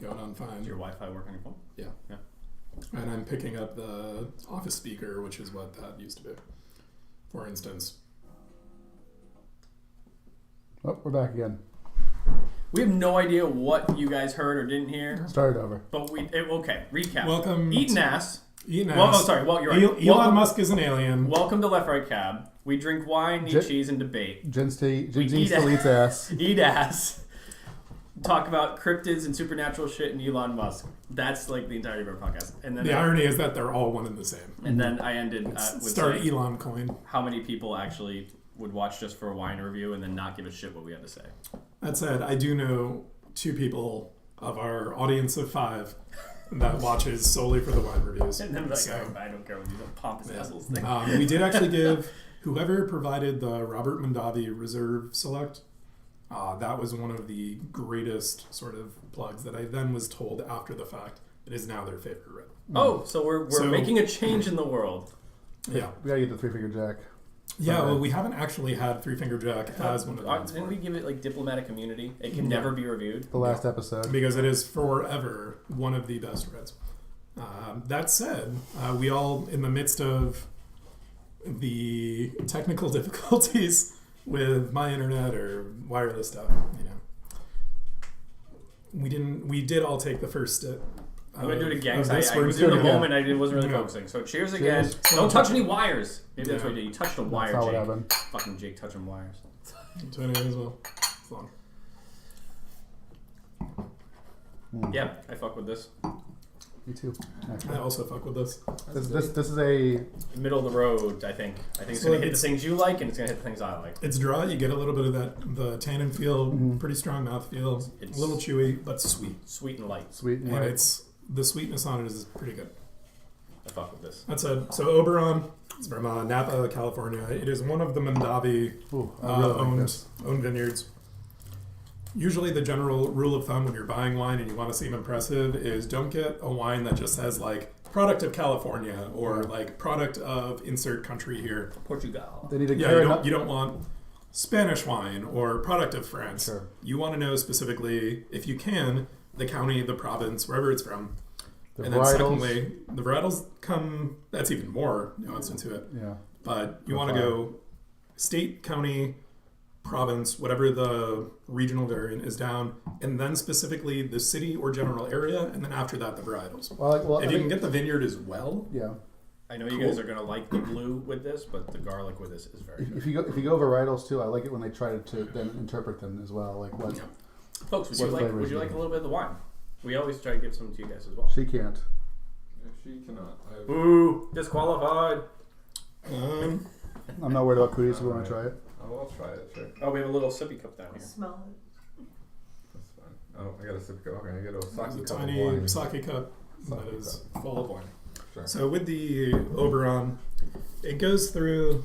going on fine. Is your Wi-Fi work on your phone? Yeah. And I'm picking up the office speaker, which is what that used to be. For instance. Oh, we're back again. We have no idea what you guys heard or didn't hear. Start it over. But okay, recap. Welcome. Eating ass. Eating ass. Well, oh, sorry. Well, you're right. Elon Musk is an alien. Welcome to Left Right Cab. We drink wine, eat cheese, and debate. Jen still eats ass. Eat ass. Talk about cryptids and supernatural shit and Elon Musk. That's like the entirety of our podcast. And then the irony is that they're all one and the same. And then I ended with start saying Elon coin. How many people actually would watch just for a wine review and then not give a shit what we had to say? That said, I do know 2 people of our audience of 5 that watches solely for the wine reviews. And then like, I don't care what these pompous assholes think. We did actually give whoever provided the Robert Mondavi Reserve Select. That was one of the greatest sort of plugs that I then was told after the fact. It is now their favorite red. Oh, so we're making a change in the world. Yeah. We gotta get the 3-finger jack. Yeah, well, we haven't actually had 3-finger jack as one of the Didn't we give it like diplomatic immunity? It can never be reviewed. The last episode. Because it is forever one of the best reds. That said, we all, in the midst of the technical difficulties with my internet or wireless stuff, we did all take the first step. I'm going to do it again because I was in the moment I wasn't really focusing. So cheers again. Don't touch any wires. Maybe that's what you did. You touched a wire, that's Jake. What happened. Fucking Jake touching wires. 20 as well. It's long. Yeah, I fuck with this. Me too. I also fuck with this. This is a middle of the road. I think it's going to hit the things you like, and it's going to hit the things I like. It's dry. You get a little bit of the tannin feel. Pretty strong mouth feel. It's a little chewy, but sweet. Sweet and light. And the sweetness on it is pretty good. I fuck with this. That's it. So Oberon, it's from Napa, California. It is one of the Mondavi owned vineyards. Usually the general rule of thumb when you're buying wine and you want to seem impressive is don't get a wine that just says like product of California or like product of insert country here. Portugal. They need to you don't want Spanish wine or product of France. Sure. You want to know specifically, if you can, the county, the province, wherever it's from. And then secondly, the varietals come, that's even more nuance into it. Yeah. But you want to go state, county, province, whatever the regional variant is down, and then specifically the city or general area, and then after that the varietals. If you can get the vineyard as well. Yeah. I know you guys are gonna like the blue with this, but the garlic with this is very good. If you go varietals too, I like it when they try to then interpret them as well. Like what? Yeah. Folks, would you like a little bit of the wine? We always try to give some to you guys as well. She can't. Yeah, she cannot. Ooh, disqualified. I'm not worried about cooties. So we want to try it. Oh, I'll try it. Sure. Oh, we have a little sippy cup down here. Smell it. That's fine. Oh, I got a sip cup. Okay, I got a sake cup. Tiny sake cup that is full of wine. Sure. So with the Oberon, it goes through.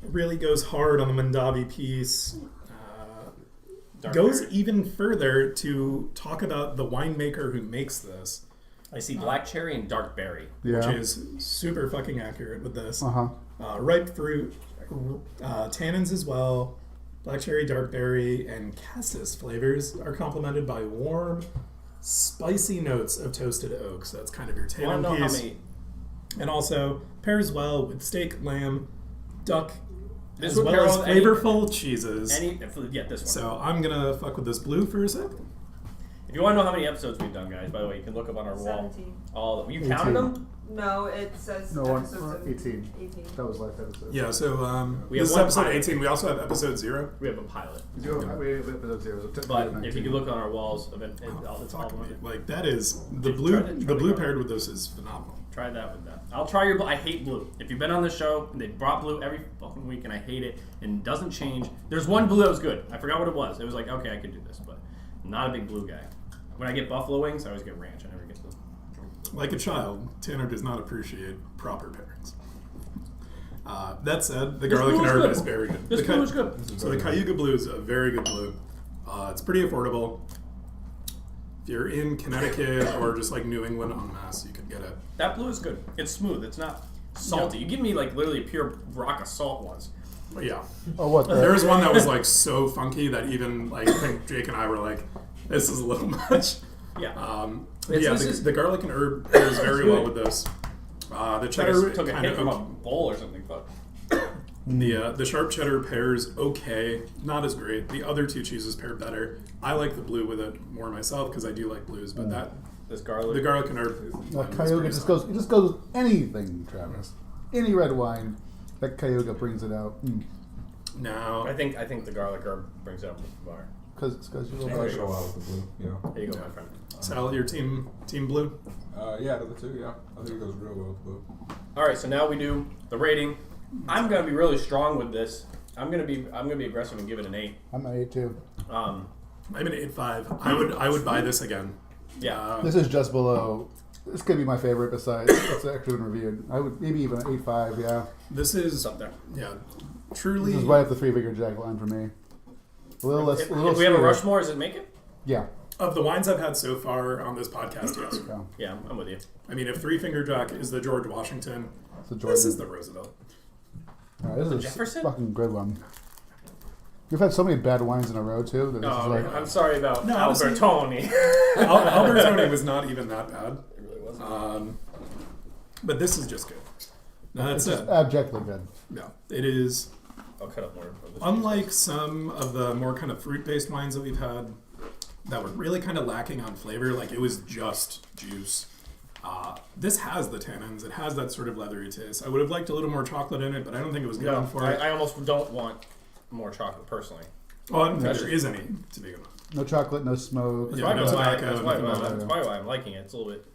Really goes hard on the Mondavi piece. Goes even further to talk about the winemaker who makes this. I see black cherry and dark berry. Which is super fucking accurate with this. Uh-huh. Ripe fruit, tannins as well, black cherry, dark berry, and cassis flavors are complemented by warm, spicy notes of toasted oak. So that's kind of your tannin piece. And also pairs well with steak, lamb, duck, as well as flavorful cheeses. This one. So I'm going to fuck with this blue for a sec. If you want to know how many episodes we've done, guys, by the way, you can look up on our 17. wall. You counted them? No, it says episodes 18. That was last episode. Yeah, so this is episode 18. We also have episode 0. We have a pilot. We have episode 0. But if you can look on our walls, it's all like that is the blue paired with this is phenomenal. Try that with that. I'll try your blue. I hate blue. If you've been on the show, they brought blue every fucking week, and I hate it, and it doesn't change. There's one blue that was good. I forgot what it was. It was like, okay, I could do this, but I'm not a big blue guy. When I get buffalo wings, I always get ranch. I never get the... Like a child, Tanner does not appreciate proper pairings. That said, the garlic and herb is very good. This blue is good. So the Cayuga blue is a very good blue. It's pretty affordable. If you're in Connecticut or just like New England en masse, you could get it. That blue is good. It's smooth. It's not salty. You give me like literally a pure rock of salt once. But yeah. Oh, what? There was one that was like so funky that even like I think Jake and I were like, This is a little much. Yeah. The garlic and herb goes very well with this. The cheddar took a kind hit from a of bowl or something. Fuck. the sharp cheddar pairs okay, not as great. The other two cheeses pair better. I like the blue with it more myself because I do like blues, but This garlic. the garlic and herb. Cayuga just goes. It just goes with anything, Travis. Any red wine, that Cayuga brings it out. Now I think the garlic herb brings out the bar. Because you're I a like to go out with the blue, you know. There you go, my friend. Sal, your team blue. Yeah, the other two, yeah. I think it goes real well with blue. All right, so now we do the rating. I'm gonna be really strong with this. I'm gonna be aggressive and give it an 8. I'm an 8 too. I'm an 8.5. I would buy this again. Yeah. This is just below. This could be my favorite. Besides, it's actually been reviewed. I would maybe even an 8.5. Yeah. This is It's up there. yeah, truly. This is right up the three-figure jack line for me. A little less. If a little we have a sweeter. Rushmore, does it make it? Yeah. Of the wines I've had so far on this podcast, yes. Yeah. Yeah, I'm with you. I mean, if Three Finger Jack is the George Washington, So this Jordan. is the Roosevelt. All right, this is Jefferson? a fucking good one. We've had so many bad wines in a row too. That this is like, I'm sorry about No, honestly- Albertoni. Albertoni was not even that bad. It really wasn't. But this is just good. No, that's it's just it. abjectly good. Yeah, it is. I'll cut up more of this. Unlike some of the more kind of fruit-based wines that we've had that were really kind of lacking on flavor, like it was just juice. This has the tannins. It has that sort of leathery taste. I would have liked a little more chocolate in it, but I don't think it was going for it. I almost don't want more chocolate personally. Oh, I don't think there is any, to begin with. No chocolate, no smoke. Yeah, no tobacco, That's nothing like that's that. why I'm liking it. It's a little bit.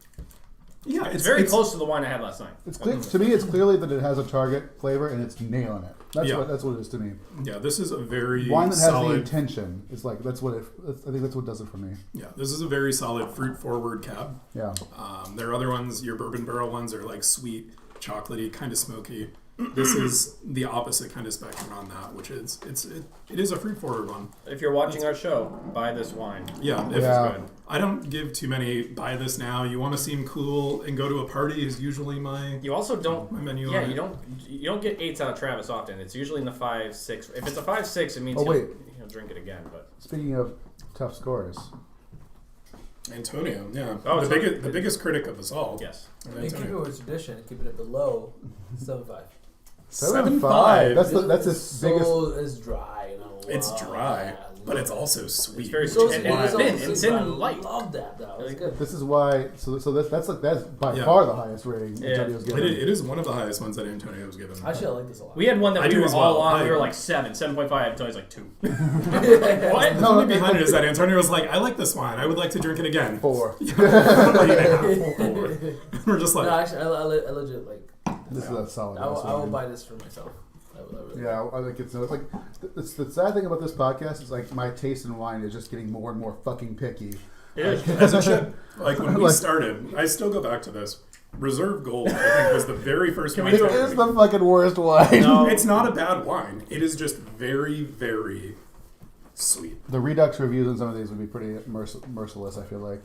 Yeah, It's very close to the wine I had last night. It's clear, to me. It's clearly that it has a Target flavor and it's nailing it. That's Yeah. what it is to me. Yeah, this is a very Wine that has the solid. intention. It's like that's what it. I think that's what does it for me. Yeah, this is a very solid fruit-forward cab. Yeah. There are other ones. Your bourbon barrel ones are like sweet, chocolatey, kind of smoky. This is the opposite kind of spectrum on that, which is it is a fruit-forward one. If you're watching our show, buy this wine. Yeah, if Yeah. Good. I don't give too many buy this now. You want to seem cool and go to a party is usually my You also don't. my menu. Yeah, on you it. don't get 8s out of Travis often. It's usually in the 5, 6. If it's a 5, 6, it means Oh, he'll wait. drink it again. But Speaking of tough scores, Antonio, yeah, Oh, the biggest critic of us all. yes, And And keep it Antonio. with tradition, keep it below 7.5. 7.5. That's his biggest. So is dry. And I It's love dry, that. but it's also sweet. It's very So sweet. And And thin. it's thin and light. I love that though. It's good. This is why. So that's by Yeah. far the highest rating Yeah. Antonio's It, given. it is one of the highest ones that Antonio's given. Actually, I like this a lot. We had one that I we do were as all well. on. We I- were like 7.5. Tony's like 2. The What? thing behind it is that Antonio was like, I like this wine. I would like to drink it again. 4. We're just like, No, actually, I legit like. This is a solid. I will wine. buy this for myself. I really Yeah, I think it's like it's the sad thing about this podcast is like my taste in wine is just getting more and more fucking picky. It is. as it should. Like when we Like- started, I still go back to this. Reserve Gold, I think, was the very first wine. It is the fucking worst wine. No. It's not a bad wine. It is just very, very sweet. The Redux reviews on some of these would be pretty merciless. I feel like.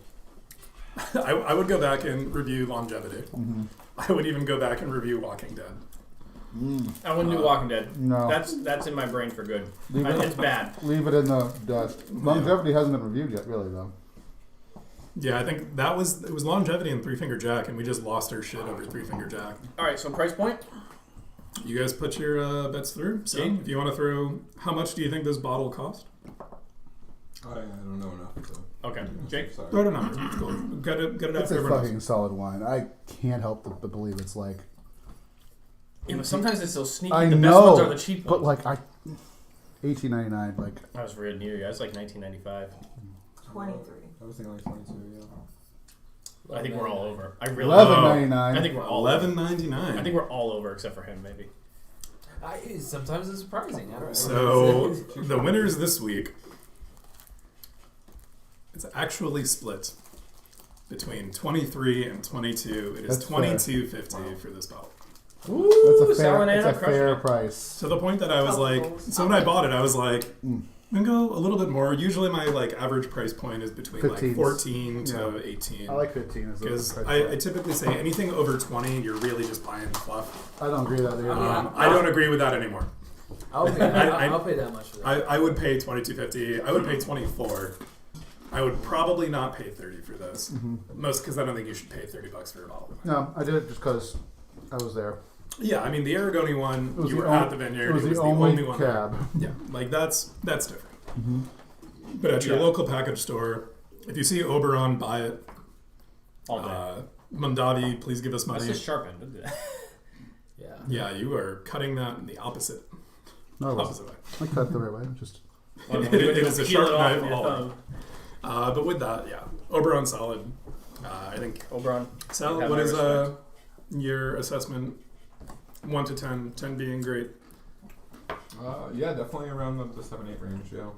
I would go back and review Longevity. Mm-hmm. I would even go back and review Walking Dead. I wouldn't do Walking Dead. No. That's in my brain for good. Leave it- It's bad. Leave it in the dust. Longevity hasn't been reviewed yet, really though. Yeah, I think it was Longevity and Three Finger Jack, and we just lost our shit over Three Finger Jack. All right, so price point. You guys put your bets through. So Jake? if you want to throw, how much do you think this bottle cost? I don't know enough. So. Okay, Jake. Sorry. Throw it a number. It's cool. Get it out It's for a everyone fucking else. solid wine. I can't help but believe it's like. Yeah, but sometimes it's so sneaky. I The best know, ones are the cheap but ones. like $18.99. Like I was real near you. I was like 1995. 23. I was thinking like 22. Yeah. I think we're all over. I really. $11.99. I think we're all over. $11.99. I think we're all over except for him, maybe. sometimes it's surprising. I don't know. So the winners this week, it's actually split between 23 and 22. It is That's fair. $22.50 for this bottle. That's a fair. Salmonella It's a crushing fair it. price. To the point that I was like, so when I bought it, I was like, I'm gonna go a little bit more. Usually my like average price point is between 15s. like 14 to Yeah. 18. I like 15 as a Because price I point. typically say anything over 20, you're really just buying fluff. I don't agree with that. Either. I don't agree with that anymore. I'll pay that much for that. I would pay $22.50. I would pay $24. I would probably not pay $30 for this. Most because I don't think you should pay $30 for a bottle of wine. No, I did it just because I was there. Yeah, I mean the Aragoni one, It was you the were only- at the vineyard. It was the only one. cab. Yeah, like that's different. But at your local package store, if you see Oberon, buy it. All day. Mondavi, please give us That's money. just sharpened. Yeah. Yeah, you are cutting that in the opposite No, I opposite way. I cut the right way. Just It is a Peel sharp it off knife your all thumb. But with that, yeah, Oberon solid. I think. Oberon. Sal, Have what my is respect. your assessment? 1 to 10, 10 being great. Yeah, definitely around the 7-8 range. Yeah,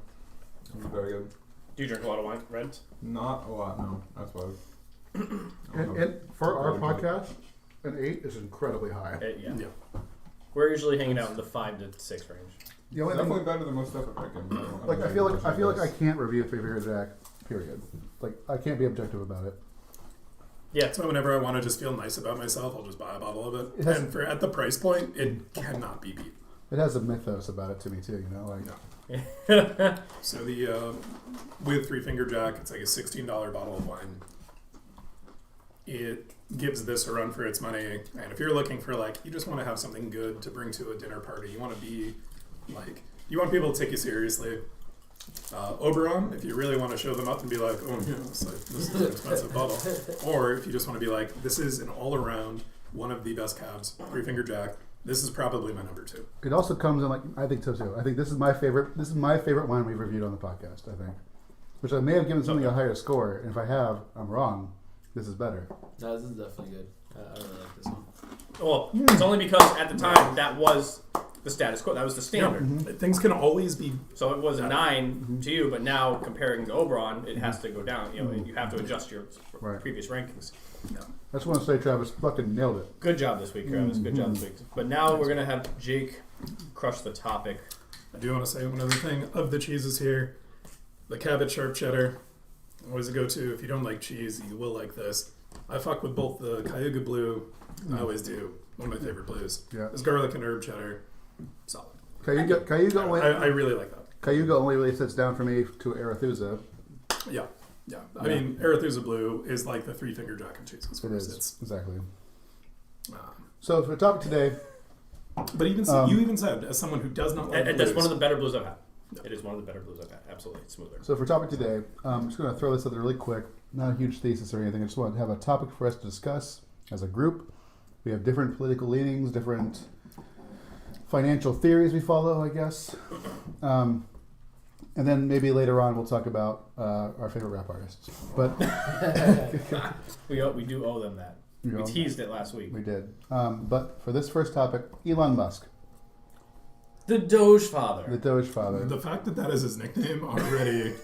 very good. Do you drink a lot of wine? Red? Not a lot, no. That's why. and for our podcast, an 8 is incredibly high. Yeah. Yeah. We're usually hanging out in the 5 to 6 range. The only Definitely thing, better than most stuff I'm picking. like I feel like I can't review Three Finger Jack. Period. Like I can't be objective about it. Yeah. So whenever I want to just feel nice about myself, I'll just buy a bottle of it. It has- And at the price point, it cannot be beat. It has a mythos about it to me too. You know, like So the with Three Finger Jack, it's like a $16 bottle of wine. It gives this a run for its money, and if you're looking for like you just want to have something good to bring to a dinner party, you want to be like you want people to take you seriously. Oberon, if you really want to show them up and be like, oh, yeah, it's like, this is an expensive bottle, or if you just want to be like, this is an all-around one of the best cabs, Three Finger Jack. This is probably my number 2. it also comes in like I think so too. I think this is my favorite. This is my favorite wine we've reviewed on the podcast. I think, which I may have given something a higher score, and if I have, I'm wrong. This is better. No, this is definitely good. I really like this one. Well, it's only because at the time that was the status quo. That was the standard. Things can always be. So it was a 9 to you, but now comparing to Oberon, it has to go down. You know, you have to adjust your Right. previous rankings. I just want to say, Travis fucking nailed it. Good job this week, Travis. Good job this week. But now we're gonna have Jake crush the topic. I do want to say one other thing of the cheeses here. The Cabot Sharp Cheddar, always a go-to. If you don't like cheese, you will like this. I fuck with both the Cayuga Blue. I always do. One of my favorite blues. Yeah. This garlic and herb cheddar, solid. Cayuga only. I really like that. Cayuga only really sits down for me to Arethusa. Yeah. I mean, Arethusa Blue is like the Three Finger Jack and cheeses. It is exactly. Um, So for the topic today, but even you even said, as someone who does not like And blues, that's one of the better blues I've had. It is one of the better blues I've had. Absolutely, it's smoother. so for topic today, I'm just going to throw this out there really quick. Not a huge thesis or anything. I just want to have a topic for us to discuss as a group. We have different political leanings, different financial theories we follow, I guess. And then maybe later on we'll talk about our favorite rap artists. But We do owe them that. You We owe them teased it last week. we did. But for this first topic, Elon Musk, The Dogefather. the Dogefather. the fact that is his nickname already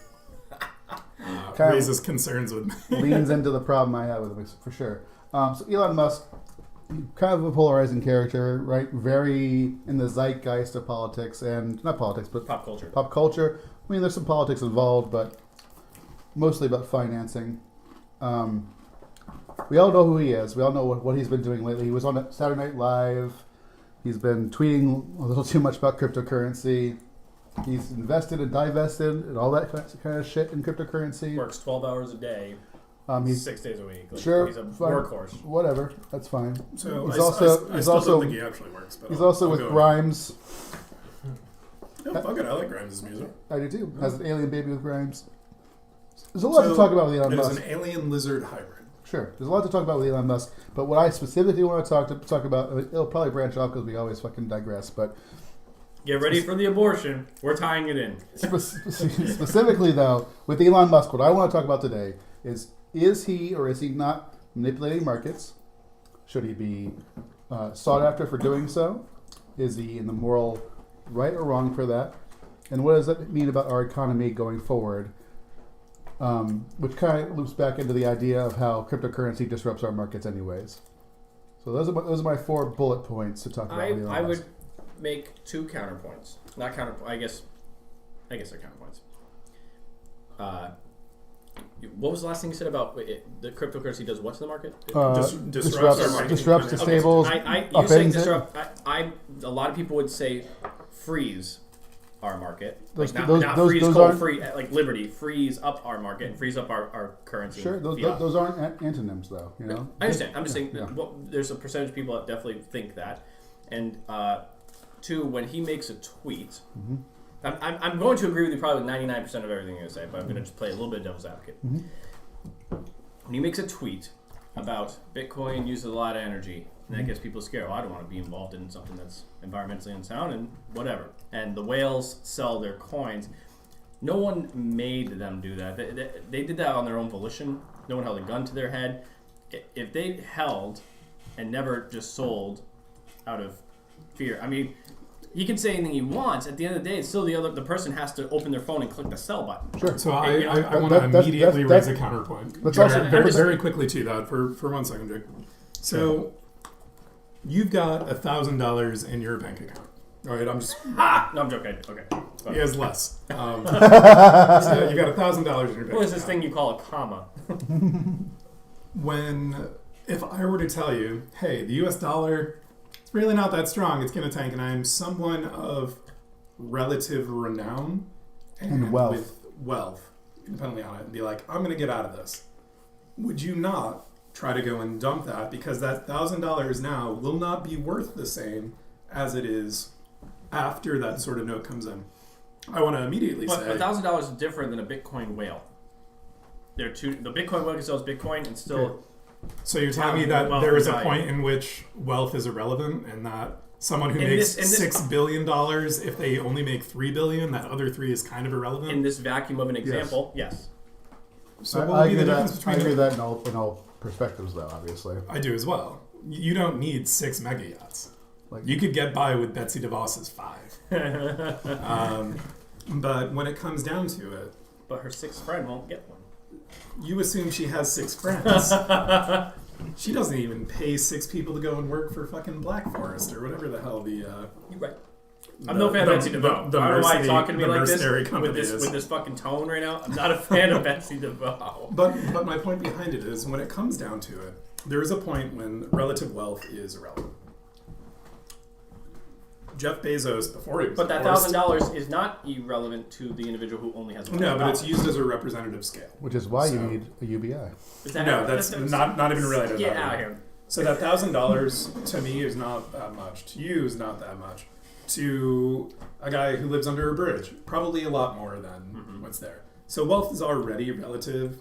Kind of- raises concerns with me. leans into the problem I have with him for sure. So Elon Musk, kind of a polarizing character, right? Very in the zeitgeist of politics and not politics, but Pop culture. pop culture. I mean, there's some politics involved, but mostly about financing. We all know who he is. We all know what he's been doing lately. He was on Saturday Night Live. He's been tweeting a little too much about cryptocurrency. He's invested and divested and all that kind of shit in cryptocurrency. Works 12 hours a day, He's 6 days a week. Like, sure he's a fine, workhorse. whatever. That's fine. So He's I also still don't think he actually works. But he's I'll also go with with it. Grimes. Yeah, fuck it, I like Grimes' music. I do too. Has an alien baby with Grimes. There's a lot to talk about with Elon It is Musk. an alien lizard hybrid. Sure, there's a lot to talk about with Elon Musk. But what I specifically want to talk about, it'll probably branch off because we always fucking digress. But Get ready for the abortion. We're tying it in. specifically though, with Elon Musk, what I want to talk about today is he or is he not manipulating markets? Should he be sought after for doing so? Is he in the moral right or wrong for that? And what does that mean about our economy going forward? Which kind of loops back into the idea of how cryptocurrency disrupts our markets anyways. So those are my 4 bullet points to talk about. with Elon I Musk. would make 2 counterpoints. Not counter. I guess they're counterpoints. What was the last thing you said about the cryptocurrency does what to the market? Disrupts our market. disrupts, Okay, disables, You saying upends it. disrupt? A lot of people would say freeze our market. Those- Like those- not those- freeze those coal aren't- free, like Liberty frees up our market and frees up our currency. Sure, those, fiat. those aren't antonyms, though. You know. I understand. I'm just saying Yeah. there's a percentage of people that definitely think that. And two, when he makes a tweet, Mm-hmm. I'm going to agree with you probably with 99% of everything you're going to say, but I'm going to just play a little bit of devil's advocate. Mm-hmm. When he makes a tweet about Bitcoin uses a lot of energy, and that gets people scared. Well, I don't want to be involved in something that's environmentally unsound and whatever. And the whales sell their coins. No one made them do that. They did that on their own volition. No one held a gun to their head. If they held and never just sold out of fear, I mean, he can say anything he wants. At the end of the day, it's still the person has to open their phone and click the sell button. Sure. So Hey, you know, I want to immediately raise a counterpoint. That's very, also- very, very quickly to that for 1 second, Jake. So you've got $1,000 in your bank account. All right, I'm just. No, I'm joking. Okay. Sorry. He has less. So you got $1,000 in your bank What is this account. thing you call a comma? If I were to tell you, hey, the US dollar, it's really not that strong, it's going to tank, and I'm someone of relative renown And wealth. with wealth, depending on it, and be like, I'm going to get out of this. Would you not try to go and dump that because that $1,000 now will not be worth the same as it is after that sort of note comes in? I want to immediately But say $1,000 is different than a Bitcoin whale. They're two. The Bitcoin whale sells Bitcoin and still. So you're telling me that Wealth there is a value. point in which wealth is irrelevant, and that someone who In makes this- $6 billion, if they only make $3 billion, that other 3 is kind of irrelevant. In this vacuum of an example, yes. So I what would be agree the that. difference I between? agree that in all perspectives, though. Obviously. I do as well. You don't need 6 mega yachts. Like- You could get by with Betsy DeVos's 5. But when it comes down to it, But her sixth friend won't get one. you assume she has 6 friends. She doesn't even pay 6 people to go and work for fucking Black Forest or whatever the hell the. You're right. I'm no fan of Betsy DeVos. The I don't know why you're mercenary- talking to me the like this mercenary with company this is. with this fucking tone right now. I'm not a fan of Betsy DeVos. But my point behind it is, when it comes down to it, there is a point when relative wealth is irrelevant. Jeff Bezos, before he was But that divorced- $1,000 is not irrelevant to the individual who only has $1,000. No, but it's used as a representative scale. Which is why you So- need a UBI. Is that No, that's not even related to Get that. out of here. So that $1,000 to me is not that much. To you is not that much. To a guy who lives under a bridge, probably a lot more than what's there. So wealth is already relative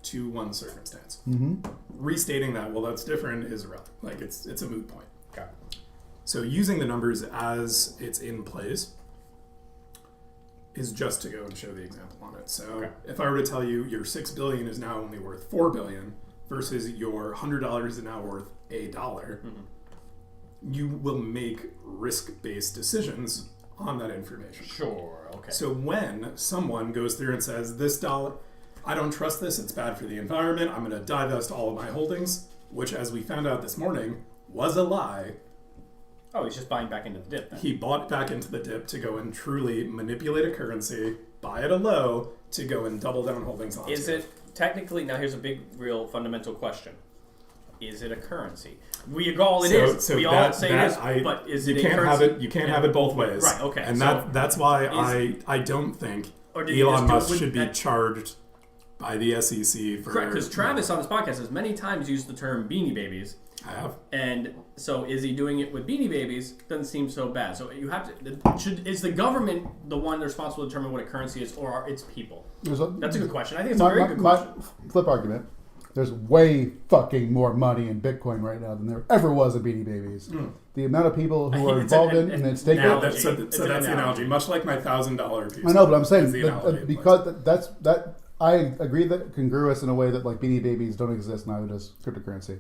to one circumstance. Mm-hmm. Restating that, well, that's different, is irrelevant. Like it's a moot point. Okay. So using the numbers as it's in place is just to go and show the example on it. So Okay. if I were to tell you your $6 billion is now only worth $4 billion versus your $100 is now worth $1, you will make risk-based decisions on that information. Sure. Okay. So when someone goes through and says, this dollar, I don't trust this, it's bad for the environment, I'm going to divest all of my holdings, which as we found out this morning was a lie. Oh, he's just buying back into the dip then. He bought back into the dip to go and truly manipulate a currency, buy it a low, to go and double down holdings on Is it technically, now here's a big, real fundamental question. Is it a currency? We all it is. So we all that, say that it is, but is you it can't a currency? have it. You can't have it both ways. Right, okay, And so that's why is- I don't think Or did he Elon just do it Musk with should be that- charged by the SEC for. Correct, because Travis on this podcast has many times used the term beanie babies. I have. And so is he doing it with beanie babies? Doesn't seem so bad. So you have to, is the government the one responsible to determine what a currency is, or are its people? That's a good question. I think it's a very good question. Flip argument. There's way fucking more money in Bitcoin right now than there ever was in Beanie Babies. The amount of people who are It's an- involved in an and it's taken. analogy. So It's that's an the analogy. analogy. Much like my $1,000 piece. I know, but I'm saying is the that, analogy. because that I agree that congruous in a way that like Beanie Babies don't exist, neither does cryptocurrency.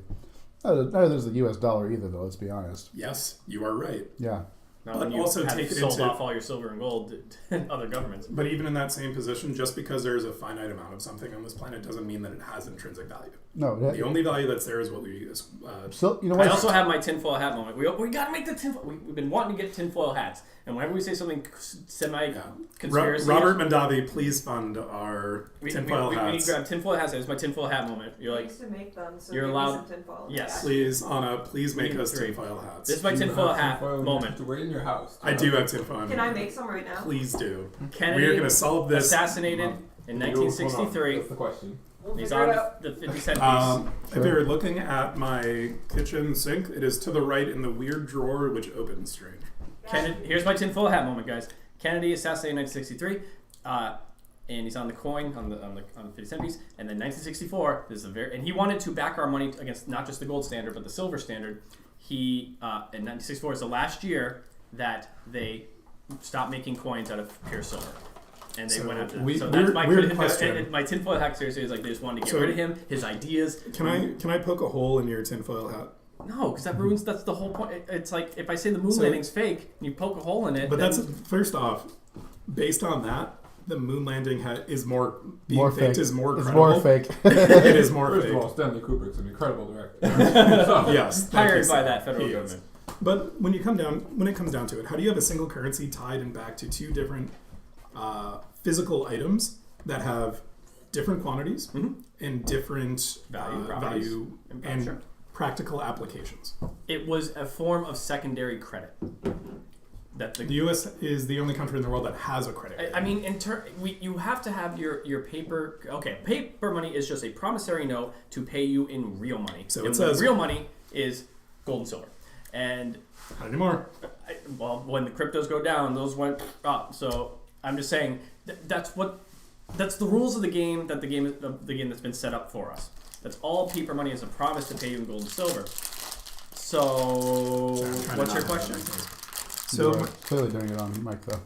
Neither does the U.S. dollar either, though. Let's be honest. Yes, you are right. Yeah. Now, But when you also have take it sold into- off all your silver and gold to other governments. But even in that same position, just because there is a finite amount of something on this planet doesn't mean that it has intrinsic value. No. The only value that's there is what we use. So you know I what? also have my tinfoil hat moment. We got to make the tinfoil. We've been wanting to get tinfoil hats, and whenever we say something semi-conspiracy, Robert Mondavi, please fund our tinfoil we need hats. to grab tinfoil hats. It's my tinfoil hat moment. You're I like, used to make them, so you're maybe allowed- some tinfoil. Yes. Please, Anna, please make We need us 3. tinfoil hats. this is my tinfoil hat moment. To wait in your your house. I do have tinfoil. Can I make some right now? Please do. Kennedy We are going to solve this. assassinated in 1963. That's the question. We'll He's figure on it out. the 50 cent piece. If you're looking at my kitchen sink, it is to the right in the weird drawer, which opens strange. Kennedy, here's my tinfoil hat moment, guys. Kennedy assassinated in 1963, and he's on the coin on the 50 cent piece. And then 1964, this is and he wanted to back our money against not just the gold standard but the silver standard. He in 1964 is the last year that they stopped making coins out of pure silver. And they went after that. So that's my weird question. my tinfoil hack seriously is like they just wanted to get rid of him, his ideas. Can I poke a hole in your tinfoil hat? No, because that ruins. That's the whole point. It's like if I say the moon landing's fake, and you poke a hole in it. But then, that's first off, based on that, the moon landing is more More faked fake. is more It's credible. more fake. It is more First fake. of all, Stanley Kubrick's an incredible director. So, Yes, thank hired you, by sir. that federal He is. government. But when it comes down to it, how do you have a single currency tied and back to two different physical items that have different quantities and different value and Sure. practical applications? It was a form of secondary credit. That The U.S. is the only country in the world that has a credit. I mean, you have to have your paper. Okay, paper money is just a promissory note to pay you in real money. So and it says- real money is gold and silver. And Not anymore. well, when the cryptos go down, those went up. So I'm just saying that's the rules of the game the game that's been set up for us. That's all paper money is a promise to pay you in gold and silver. So what's your question? So, You are clearly doing it on mic though.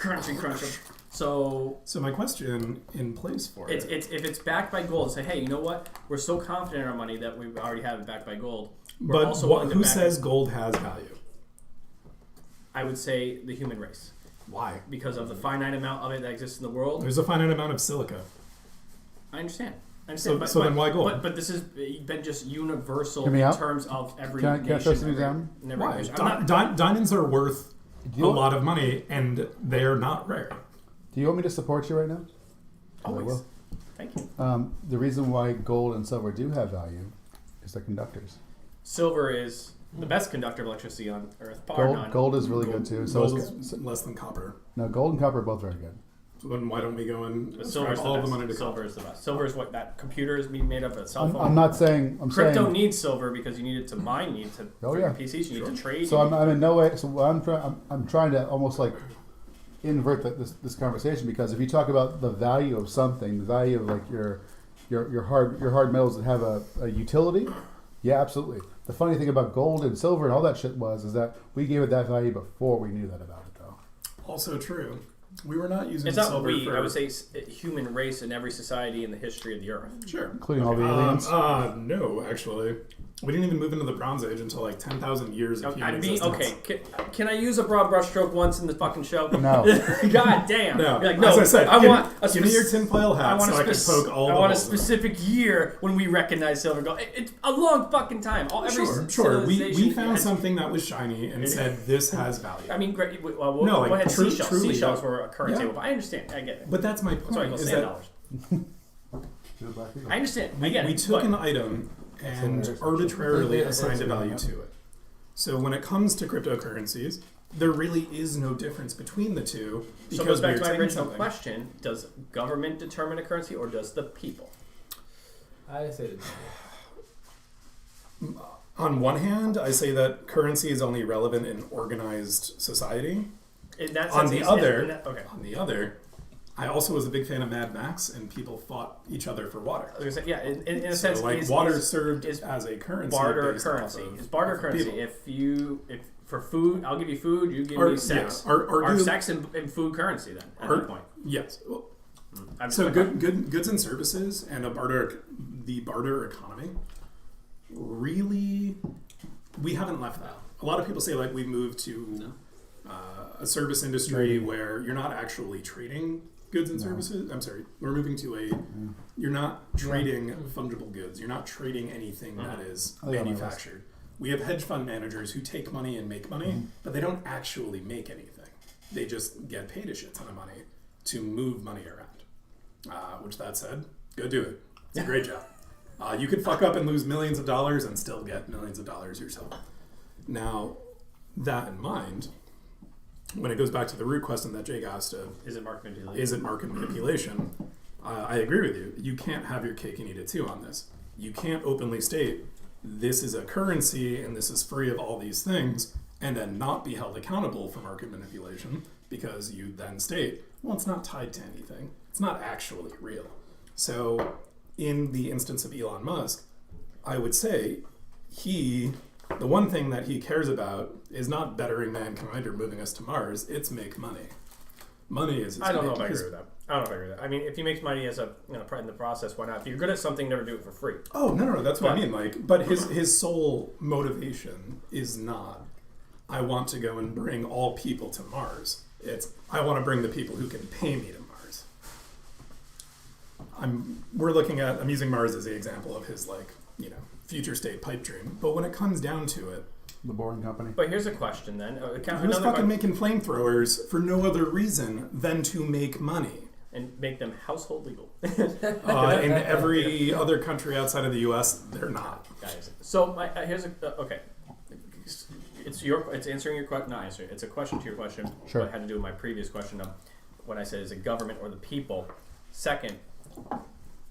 Crunchy. So my question in place for it's it. if it's backed by gold, say, hey, you know what? We're so confident in our money that we already have it backed by gold. We're But also willing to who back says it. gold has value? I would say the human race, Why? because of the finite amount of it that exists in the world. There's a finite amount of silica. I understand. So then why gold? But this has been just universal Hear me in out. terms of every Can I nation. throw something every- down? in every Why? nation. I'm not- Diamonds are worth Do a you, lot of money, and they're not rare. do you want me to support you right now? I Always. will. Thank you. The reason why gold and silver do have value is they're conductors. Silver is the best conductor of electricity on Earth, bar none. Gold is really good too. So Gold is, is less than copper. no, gold and copper are both very good. So then why don't we go and But silver is ascribe all the the best. money to Silver copper? is the best. Silver is what that computer is being made of. A cell phone. I'm not saying. I'm Crypto saying. needs silver because you need it to mine, you need to Oh, for yeah. your PCs, you need to trade. So I'm in no way. So what I'm trying to almost like invert this conversation, because if you talk about the value of something, the value of like your hard metals that have a utility, yeah, absolutely. The funny thing about gold and silver and all that shit is that we gave it that value before we knew that about it, though. Also true. We were not using it's not silver we. for... I would say human race in every society in the history of the Earth. Sure. Including all the aliens. No, actually. We didn't even move into the Bronze Age until like 10,000 years of human existence. Okay, can I use a broad brushstroke once in the fucking show? No. God damn. No. You're like, no, As I said, I want a give me your tinfoil I hat want so I can poke all the I want a holes in it. specific year when we recognize silver and gold. It's a long fucking time. Every Sure. We civilization found has- something that was shiny and said this has value. I mean, great. Well, No, go like, ahead. truly, Seashells yeah. were a current Yeah. table, but I understand. I get it. But that's my That's why I point. go Is sand that dollars. I understand. I we, get it. we took but an item and arbitrarily assigned a value to it. So when it comes to cryptocurrencies, there really is no difference between the two So it because goes back we're to my taking original something. question: does government determine a currency, or does the people? I say the On one hand, I say that currency is only relevant in organized society. In that On sense, the is- other, in that- okay. On the other, I also was a big fan of Mad Max, and people fought each other for water. I was gonna say, yeah. In a So, sense, like, water served as a currency. barter based off currency. of It's barter currency. people. If for food, I'll give you food. You give Or- me sex. yeah, or sex and food currency then at that point. Yes. Well, I'm so just- goods and services and the barter economy. Really, we haven't left that. A lot of people say like we've moved to a service industry where you're not actually trading goods and services. I'm sorry, we're moving to you're not trading fungible goods. You're not trading anything that is Oh, yeah, manufactured. We have hedge fund managers who take money and make money, but they don't actually make anything. They just get paid a shit ton of money to move money around. Which that said, go do it. It's a great job. You could fuck up and lose millions of dollars and still get millions of dollars yourself. Now, that in mind, when it goes back to the root question that Jake asked of, Is it market manipulation? is it market manipulation? I agree with you. You can't have your cake and eat it too on this. You can't openly state this is a currency and this is free of all these things and then not be held accountable for market manipulation because you then state, well, it's not tied to anything. It's not actually real. So in the instance of Elon Musk, I would say the one thing that he cares about is not bettering mankind or moving us to Mars, it's make money. Money is his I don't know if I main- agree with that. I don't know if I agree with that. I mean, if he makes money as a in the process, why not? If you're good at something, never do it for free. Oh no, that's what I mean. Like, but his sole motivation is not, I want to go and bring all people to Mars. It's, I want to bring the people who can pay me to Mars. I'm using Mars as the example of his future state pipe dream. But when it comes down to it, The Boring Company. But here's a question then. he was fucking making flamethrowers for no other reason than to make money. And make them household legal. In every other country outside of the U.S., they're not. Guys. So here's okay. It's answering your question. Not answering. It's a question to your question. Sure. What had to do with my previous question of when I said is it government or the people. Second,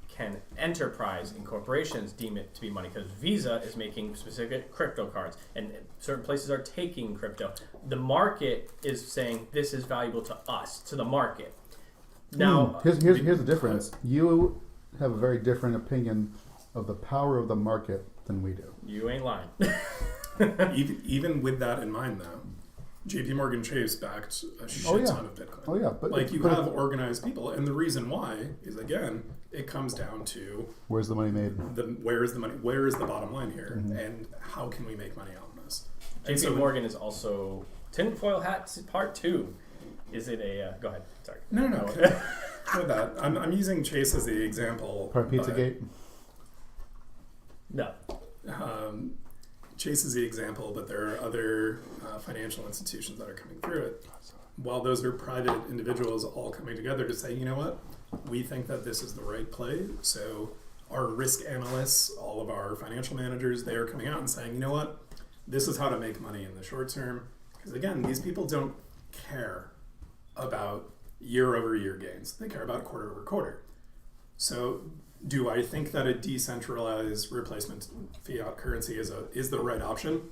can enterprise and corporations deem it to be money? Because Visa is making specific crypto cards, and certain places are taking crypto. The market is saying this is valuable to us, to the market. Now, Here's the difference. You have a very different opinion of the power of the market than we do. you ain't lying. Even with that in mind, though, J.P. Morgan Chase backed a shit ton of Bitcoin. Oh yeah, but You have organized people, and the reason why is, again, it comes down to where's the money made? where is the money, where is the bottom line here, and how can we make money on this? And JP so- Morgan is also tinfoil hat part 2. Is it a? Go ahead. Sorry. No. With that, I'm using Chase as the example. Part Pizzagate. No. Chase is the example, but there are other financial institutions that are coming through it. While those are private individuals all coming together to say, you know what, we think that this is the right play. So our risk analysts, all of our financial managers, they are coming out and saying, you know what, this is how to make money in the short term. Because again, these people don't care about year-over-year gains. They care about quarter-over-quarter. So do I think that a decentralized replacement fiat currency is the right option?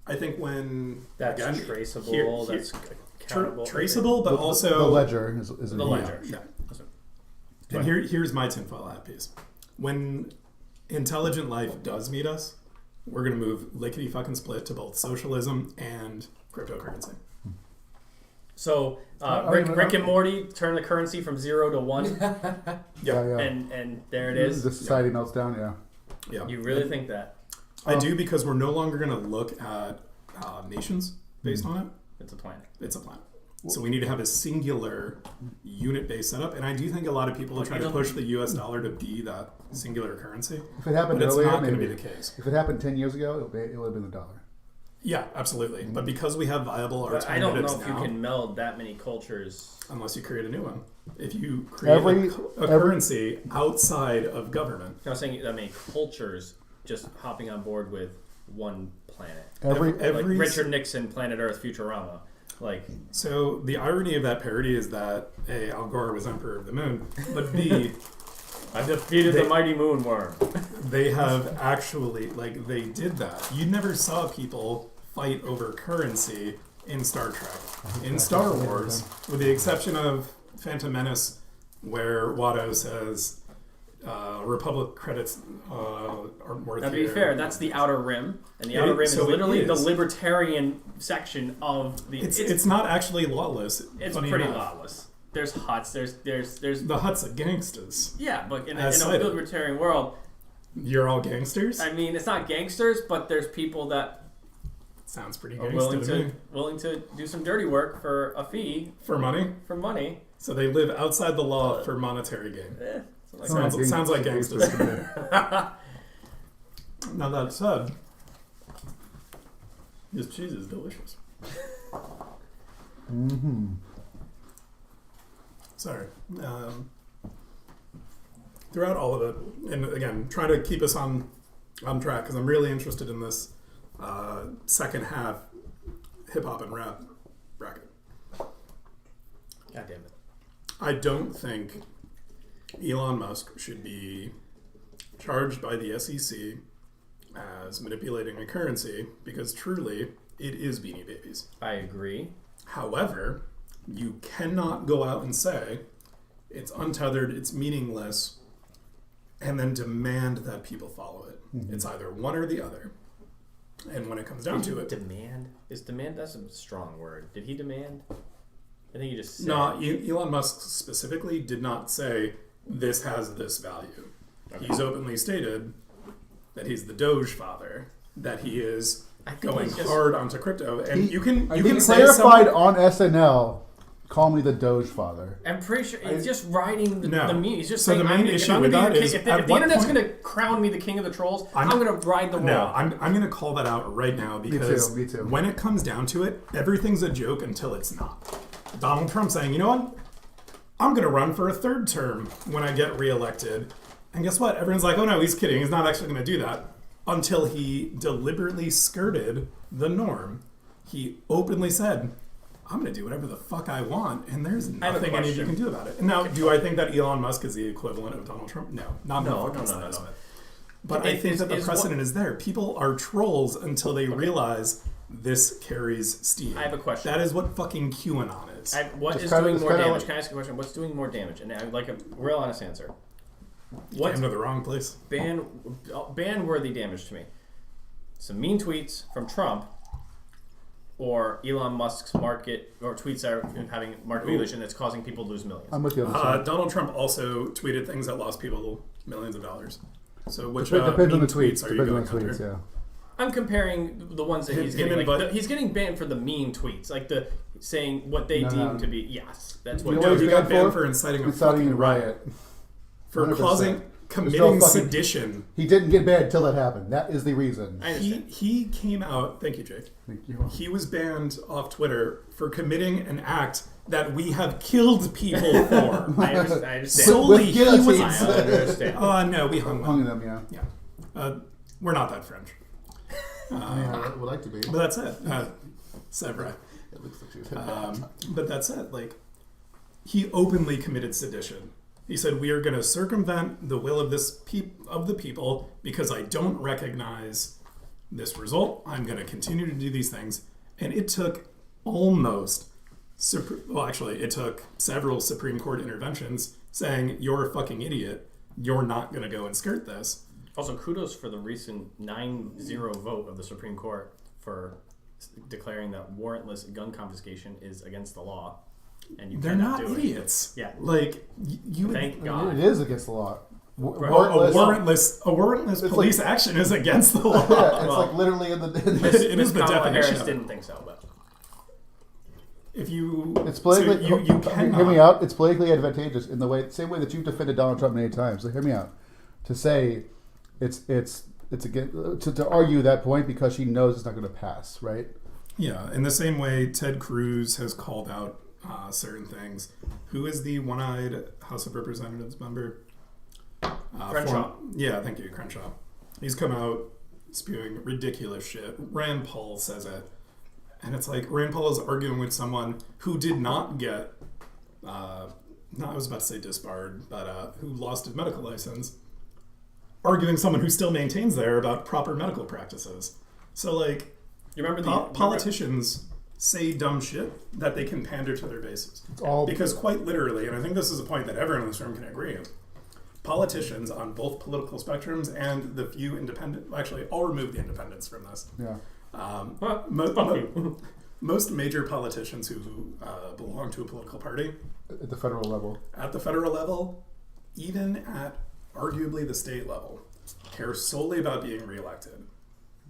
I think when That's again, traceable. That's accountable. traceable, but also the ledger is The ledger. Yeah. Sure. And here's my tinfoil hat piece. When intelligent life does meet us, we're gonna move lickety fucking split to both socialism and cryptocurrency. So I Rick, mean, Rick and Morty turn the currency from 0 to 1, Yeah. and there it is. The society melts down. Yeah. Yeah, You really think that I do, because we're no longer gonna look at nations based on it. it's a planet? It's a planet. So we need to have a singular unit-based setup, and I do think a lot of people are trying to push the U.S. dollar to be that singular currency, If it happened but it's earlier, not going to maybe. be the case. If it happened 10 years ago, it would have been the dollar. Yeah, absolutely. But because we have viable But I don't know alternatives if you now, can meld that many cultures. unless you create a new one. If you create a currency outside of government, I was saying that many cultures just hopping on board with one planet. Every Like Richard Nixon, Planet Earth, Futurama. Like, so the irony of that parody is that A, Al Gore was emperor of the moon, but B, I defeated the mighty moon worm. they have actually, they did that. You never saw people fight over currency in Star Trek. In Star Wars, with the exception of Phantom Menace, where Watto says, Republic credits aren't worth Now, to be here. fair, that's the Outer Rim, and the Yeah, Outer Rim so is it literally the is. libertarian section of the. It's not actually lawless. It's funny pretty enough. lawless. There's huts. There's The Hutt's of gangsters. yeah, but in a As cited. libertarian world, You're all gangsters? I mean, it's not gangsters, but there's people that Sounds pretty are gangster willing to me. to do some dirty work for a fee For money? for money. So they live outside the law for monetary gain. Something like that. Sounds like gangsters to me. Now that said, this cheese is delicious. Mm-hmm. Sorry. Throughout all of it, and again, try to keep us on track, because I'm really interested in this second half hip hop and rap bracket. God damn it. I don't think Elon Musk should be charged by the SEC as manipulating a currency because truly it is Beanie Babies. I agree. However, you cannot go out and say it's untethered, it's meaningless, and then demand that people follow it. Mm-hmm. It's either one or the other. And when it comes down to it, Demand? Is demand, that's a strong word. Did he demand? I think he just said. no, Elon Musk specifically did not say this has this value. Okay. He's openly stated that he's the Dogefather, that he is going he's just- hard onto crypto, and you can He say clarified some, on SNL, call me the Dogefather. I'm pretty sure he's just riding the No. meme. He's just So saying, the main if issue I'm with gonna that be the is, king, if at the what internet's point- going to crown me the king of the trolls, I'm I'm- going to ride the No, wall. I'm going to call that out right now because Me too. when it comes down to it, everything's a joke until it's not. Donald Trump saying, you know what? I'm going to run for a third term when I get reelected. And guess what? Everyone's like, oh no, he's kidding. He's not actually going to do that. Until he deliberately skirted the norm. He openly said, I'm going to do whatever the fuck I want, and there's I have a nothing any of you question. can do about it. And now, do I think that Elon Musk is the equivalent of Donald Trump? No, not in the No, fucking no. slightest. But I It think is- that the is precedent is there. People are trolls until they realize this carries steam. I have a question. That is what fucking QAnon is. What Just is kinda- doing it's more kinda damage? like- Can I ask a question? What's doing more damage? And I'd like a real honest answer. What's Came to the wrong place. ban-worthy damage to me? Some mean tweets from Trump, or Elon Musk's market or tweets that are having market manipulation that's causing people to lose millions. I'm with you on this one. Donald Trump also tweeted things that lost people millions of dollars. So which Depends on mean the tweets. are you Depends on going the tweets, under? yeah. I'm comparing the ones that he's Him getting. and Like, Bud- he's getting banned for the mean tweets, like the saying what they No, deem no. to be. Yes, that's You what. know No, what he he's got banned banned for? for inciting a Inciting fucking a riot. For 100%. causing, no committing fucking- sedition. He didn't get banned until that happened. That is the reason. I He understand. he came out. Thank you, Jake. Thank you. He was banned off Twitter for committing an act that we have killed people for. I understand. Solely, With he was. guillotines. I understand. No, we hung Hung them. them, yeah. Yeah, we're not that French. I would like to be. But that's it. C'est vrai. It looks like you. But that's it. Like, he openly committed sedition. He said, "We are going to circumvent the will of of the people because I don't recognize this result. I'm going to continue to do these things." And it took it took several Supreme Court interventions saying, "You're a fucking idiot. You're not going to go and skirt this." Also, kudos for the recent 9-0 vote of the Supreme Court for declaring that warrantless gun confiscation is against the law, and you They're cannot not do it. idiots. Yeah. Like you. Thank God. It is against the law. A Warrantless- warrantless It's police action is against the law. Yeah, it's Well, like literally in the. It is the Kamala definition Harris of it. didn't think so, but If you, It's politically. so you cannot. Hear me out. It's politically advantageous in the same way that you've defended Donald Trump many times. So hear me out. To say, it's again to argue that point because she knows it's not going to pass, right? Yeah, in the same way, Ted Cruz has called out certain things. Who is the one-eyed House of Representatives member? Crenshaw. Yeah, thank you, Crenshaw. He's come out spewing ridiculous shit. Rand Paul says it. And it's like, Rand Paul is arguing with someone who did not get, I was about to say disbarred, but who lost his medical license, arguing someone who still maintains there about proper medical practices. So, like, you remember politicians say dumb shit that they can pander to their bases. It's all Because quite literally, and I think this is a point that everyone in this room can agree on, politicians on both political spectrums and the few independent, actually, I'll remove the independents from this. yeah. Most major politicians who belong to a political party At the federal level. at the federal level, even at arguably the state level, care solely about being reelected.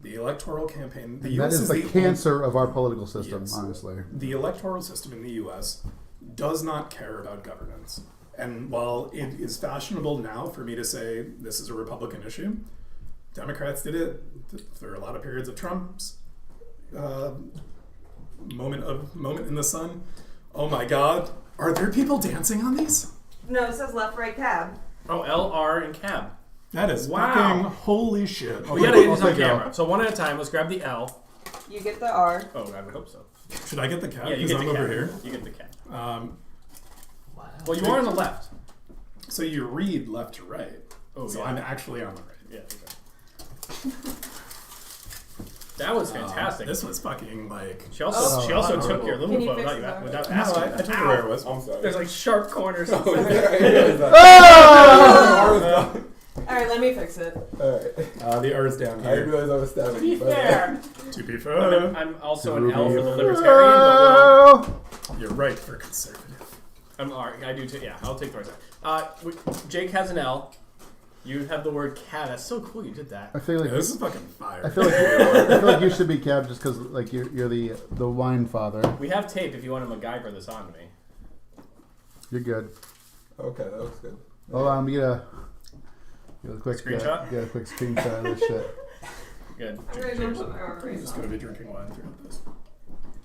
The electoral campaign, the That U.S. is the only- cancer of our political system, Yes. honestly. The electoral system in the U.S. does not care about governance. And while it is fashionable now for me to say this is a Republican issue, Democrats did it for a lot of periods of Trump's moment in the sun. Oh my God, are there people dancing on these? No, it says left, right, cab. Oh, LR and cab. That is Wow. fucking holy shit. We gotta do this I'll on take it camera. out. So one at a time. Let's grab the L. You get the R. Oh, I would hope so. Should I get the cat? Yeah, you Because get I'm the over cat. here. You get the cat. Wow. Well, you are on the left. So you read left to right. Oh, so yeah. I'm actually on the right. Yeah. That was fantastic. This was fucking like. She also took your Can you Lumafo fix without, that? without No, asking. I told her where it was. I'm sorry. There's like sharp corners. Oh, Alright, let me fix it. Alright. The R's down I here. didn't realize I was stabbing To be you. fair, To be fair, I'm also an elf and a libertarian, but you're right for conservative. I'm alright. I do too. Yeah, I'll take the right side. Jake has an L. You have the word cat. That's so cool. You did that. I feel like Yeah, this is fucking fire. I feel like you should be Cab just because like you're the wine father. We have tape if you want to MacGyver this on me. You're good. Okay, that looks good. Hold on, get a quick Screenshot? get a quick screenshot of this shit. Good. I'm gonna go put my arm I'm right just gonna be drinking wine throughout this.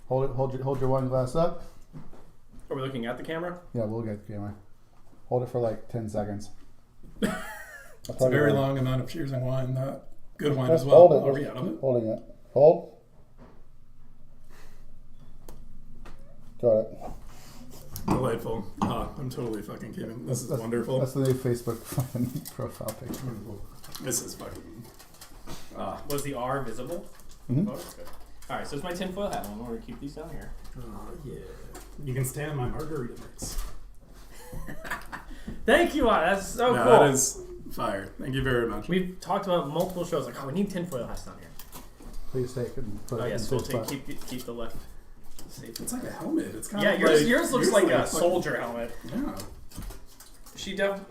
Hold your wine glass up. Are we looking at the camera? Yeah, we'll get the camera. Hold it for like 10 seconds. It's a very long amount of cheersing wine. That good wine as well. Hold it. Are we out of it? Holding it. Hold. Got it. Delightful. I'm totally fucking kidding. This is wonderful. That's the new Facebook fucking profile picture. This is fucking. Was the R visible? Mhm. Oh, that's good. All right, so it's my tinfoil hat. I'm going to keep these down here. Yeah. You can stand my margarita mix. Thank you, Anna. That's so No, cool. that is fire. Thank you very much. We've talked about multiple shows like, oh, we need tinfoil hats down here. Please take it and put Oh it in yes, the we'll safe take spot. keep the left safe. It's like a helmet. It's kind Yeah, of yours looks like a fucking- soldier helmet. Yeah.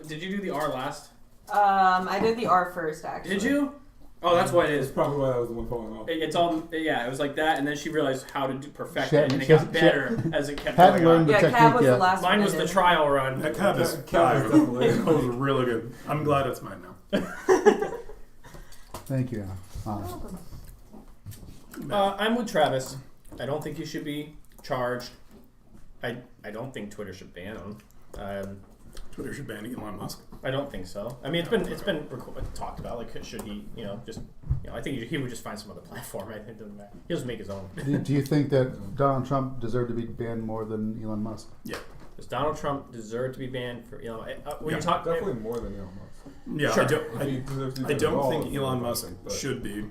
Did you do the R last? I did the R first, actually. Did you? Oh, that's what it That's is. probably why I was the one falling off. It's all yeah. It was like that, and then she realized how to perfect She- it, and it she- got better as it kept Hadn't going learned on. the Yeah, technique Cab was yet. the last Mine one was I the did. trial run. That cab is Cab is fire. definitely- That was really good. I'm glad it's mine now. Thank you, Anna. I'm with Travis. I don't think he should be charged. I don't think Twitter should ban him. Twitter should ban Elon Musk. I don't think so. I mean, it's been talked about. Like, should he? I think he would just find some other platform. I think it doesn't matter. He'll just make his own. Do you think that Donald Trump deserved to be banned more than Elon Musk? Yeah. Does Donald Trump deserve to be banned for Elon? When Yeah, you talk, Definitely more than Elon Musk. Yeah, Sure. I don't. If he deserves to be I don't involved, think Elon I Musk think, but- should be.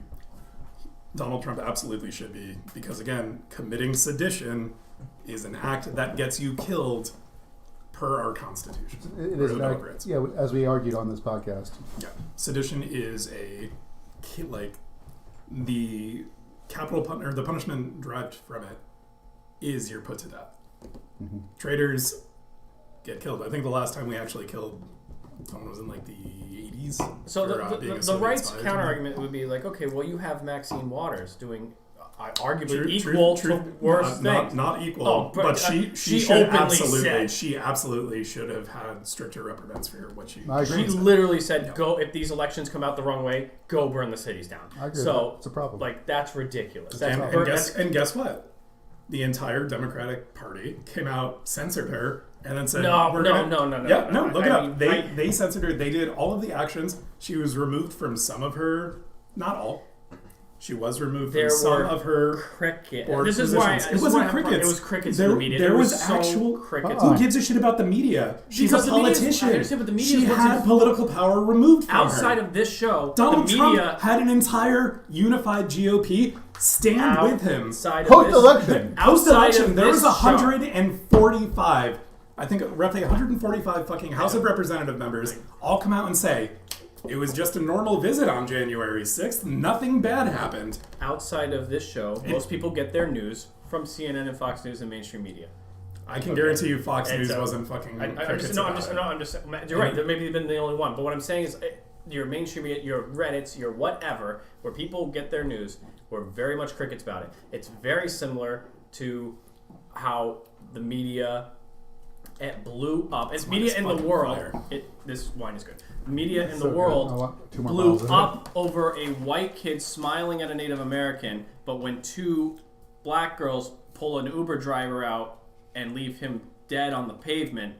Donald Trump absolutely should be, because again, committing sedition is an act that gets you killed per our Constitution. It or is the an Bill of act, Rights. yeah, as we argued on this podcast. Yeah, sedition is the capital or the punishment derived from it is you're put to death. Mm-hmm. Traitors get killed. I think the last time we actually killed someone was in like the 80s. so for, the being a the Soviet rights spy or counter something. argument would be like, okay, well, you have Maxine Waters doing arguably True- equal true- to worse not, things. Not equal, Oh, but she should openly absolutely said- she absolutely should have had stricter reprimands for what she. I agree. She literally said, "Go if these elections come out the wrong way, go burn the cities down." I agree with So that. It's a problem. like that's ridiculous. That's And guess what? The entire Democratic Party came out, censored her, and then said, No, "We're no, gonna-" no, no, no, Yeah, no, no, look I it up. mean, They censored her. They did all of the actions. She was removed from some of her, not all. She was removed There from some were of her. cricket. board This is why positions. this It is why wasn't I have a problem. crickets. It was crickets There- in the media. there It was so actual- crickets. Uh-uh. Who gives a shit about the media? She's Because a the media's- politician. I understand, but the media she wasn't- had political power removed from Outside her. of this show, Donald the Trump media had an entire unified GOP stand with him. outside of Post-election. this- Post-election, outside of there was this show. 145, I think roughly 145 fucking House of Representative members all come out and say, it was just a normal visit on January 6th. Nothing bad happened. Outside of this show, most people get their news from CNN and Fox News and mainstream media. I can guarantee you Fox And News so- wasn't fucking I'm crickets just, about it. you're right. There maybe been the only one, but what I'm saying is, your mainstream media, your Reddits, your whatever, where people get their news, were very much crickets about it. It's very similar to how the media it blew up. It's media in the fucking world. fire. This wine is good. Media in So the good. I world want 2 more blew bottles of it. up over a white kid smiling at a Native American, but when 2 black girls pull an Uber driver out and leave him dead on the pavement,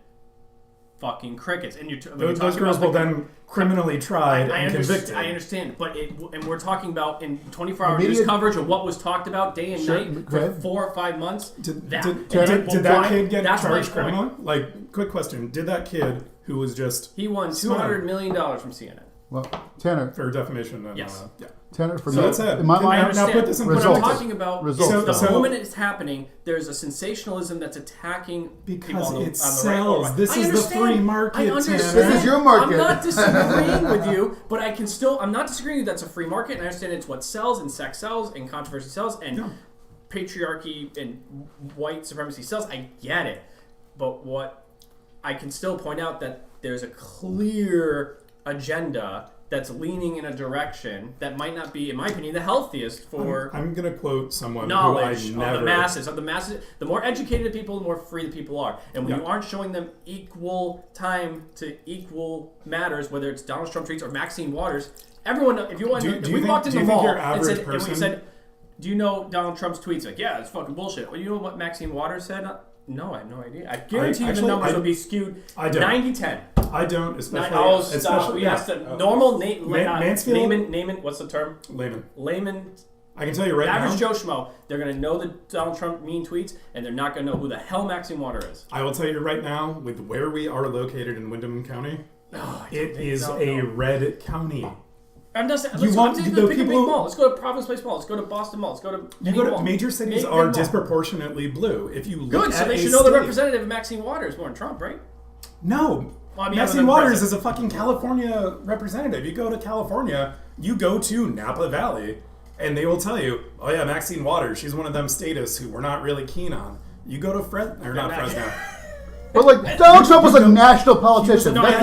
fucking crickets. And Those girls will then criminally tried and convicted. I understand, but and we're talking about in 24-hour news coverage of what was talked about day and night for 4 or 5 months. Did that kid get charged criminally? Like, quick question: did that kid who was just he won $200 million from CNN? Well, Tanner. For defamation. And, yes. Yeah. Tanner, for So me, that's it. in my mind, Now put this in What perspective. I'm talking about is Results. the moment it's happening, there's a sensationalism that's attacking Because people on the, it on the sells. right. This I is the understand. free market, I understand. Tanner. This is your market. I'm not disagreeing with you, but I'm not disagreeing with you that's a free market, and I understand it's what sells, and sex sells, and controversy sells, and patriarchy and white supremacy sells. I get it. But what I can still point out that there's a clear agenda that's leaning in a direction that might not be, in my opinion, the healthiest for I'm going to quote someone knowledge who I never... of the masses. Of the masses, the more educated people, the more free the people are. And when you aren't showing them equal time to equal matters, whether it's Donald Trump tweets or Maxine Waters, everyone. If you want, if we walked in the mall and we said, "Do you know Donald Trump's tweets?" Like, yeah, it's fucking bullshit. Well, you know what Maxine Waters said? No, I have no idea. I guarantee you the numbers will be skewed 90-10. I don't, especially... Normal Mansfield? Naaman, what's the term? Layman. I can tell you right now... Average Joe Schmo, they're going to know the Donald Trump mean tweets, and they're not going to know who the hell Maxine Waters is. I will tell you right now, with where we are located in Windham County, it is a red county. I'm just saying, let's pick a big mall. Let's go to Providence Place Mall. Let's go to Boston Mall. Let's go to major cities are disproportionately blue. If you look good, so they should know the representative of Maxine Waters more than Trump, right? No. Well, I mean, Maxine Waters is a fucking California representative. You go to California, you go to Napa Valley, and they will tell you, oh yeah, Maxine Waters, she's one of them statists who we're not really keen on. You go to Fresno. But like Donald Trump was a national politician. No, that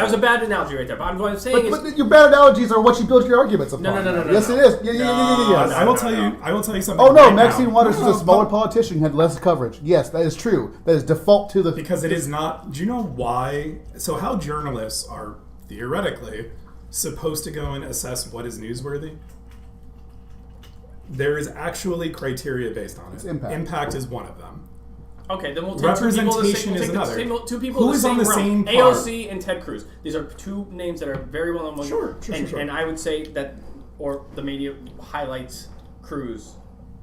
was a bad analogy right there. But I'm going to say but your bad analogies are what you build your arguments upon. No. Yes, it is. Yes. I will tell you something. Oh no, Maxine Waters is a smaller politician, had less coverage. Yes, that is true. That is default to the because it is not. Do you know why? So how journalists are theoretically supposed to go and assess what is newsworthy? There is actually criteria based on it. It's impact. Impact is one of them. Okay, then we'll take representation is another. Two people who is on the same part? AOC and Ted Cruz. These are two names that are very well known. Sure. And I would say that, or the media highlights Cruz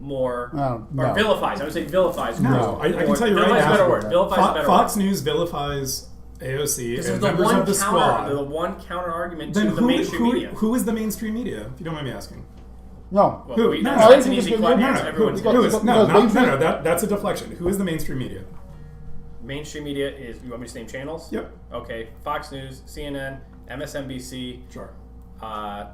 more, or vilifies. I would say vilifies. No, I can tell you right now. Better word. Vilifies is a better Fox word. News vilifies AOC and the members of the squad. The one counter argument to Then the mainstream media. Who is the mainstream media? If you don't mind me asking. No. Well, Who? that's an easy question. That's a deflection. Who is the mainstream media? Mainstream media is, you want me to name channels? Yep. Okay, Fox News, CNN, MSNBC. Sure.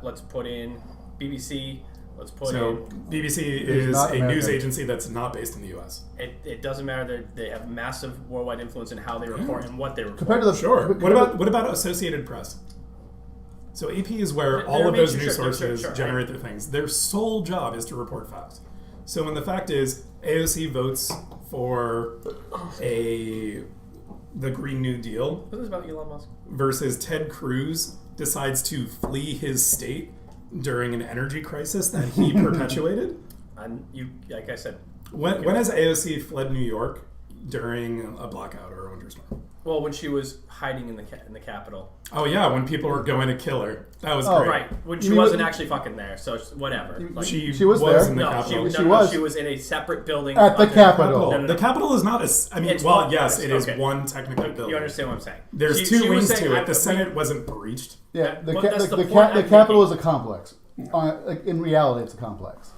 Let's put in BBC. Let's put So in... BBC is a news agency that's not based in the U.S. It doesn't matter. They have massive worldwide influence in how they report and what they report. Compared to the Sure. What about Associated Press? So AP is where all of those news sources generate their things. Their sole job is to report facts. So when the fact is AOC votes for the Green New Deal What's this about Elon Musk? versus Ted Cruz decides to flee his state during an energy crisis that he perpetuated. Like I said. When has AOC fled New York during a blackout or a winter storm? Well, when she was hiding in the Capitol. Oh yeah, when people were going to kill her. That was great. Right. When she wasn't actually fucking there, so whatever. Like, she was there. in the Capitol. She was in a separate building. At the Capitol. No. The Capitol is not yes, it is one technical building. You understand what I'm saying? There's two wings to it. The Senate wasn't breached. Yeah, the the Capitol is a complex. In reality, it's a complex.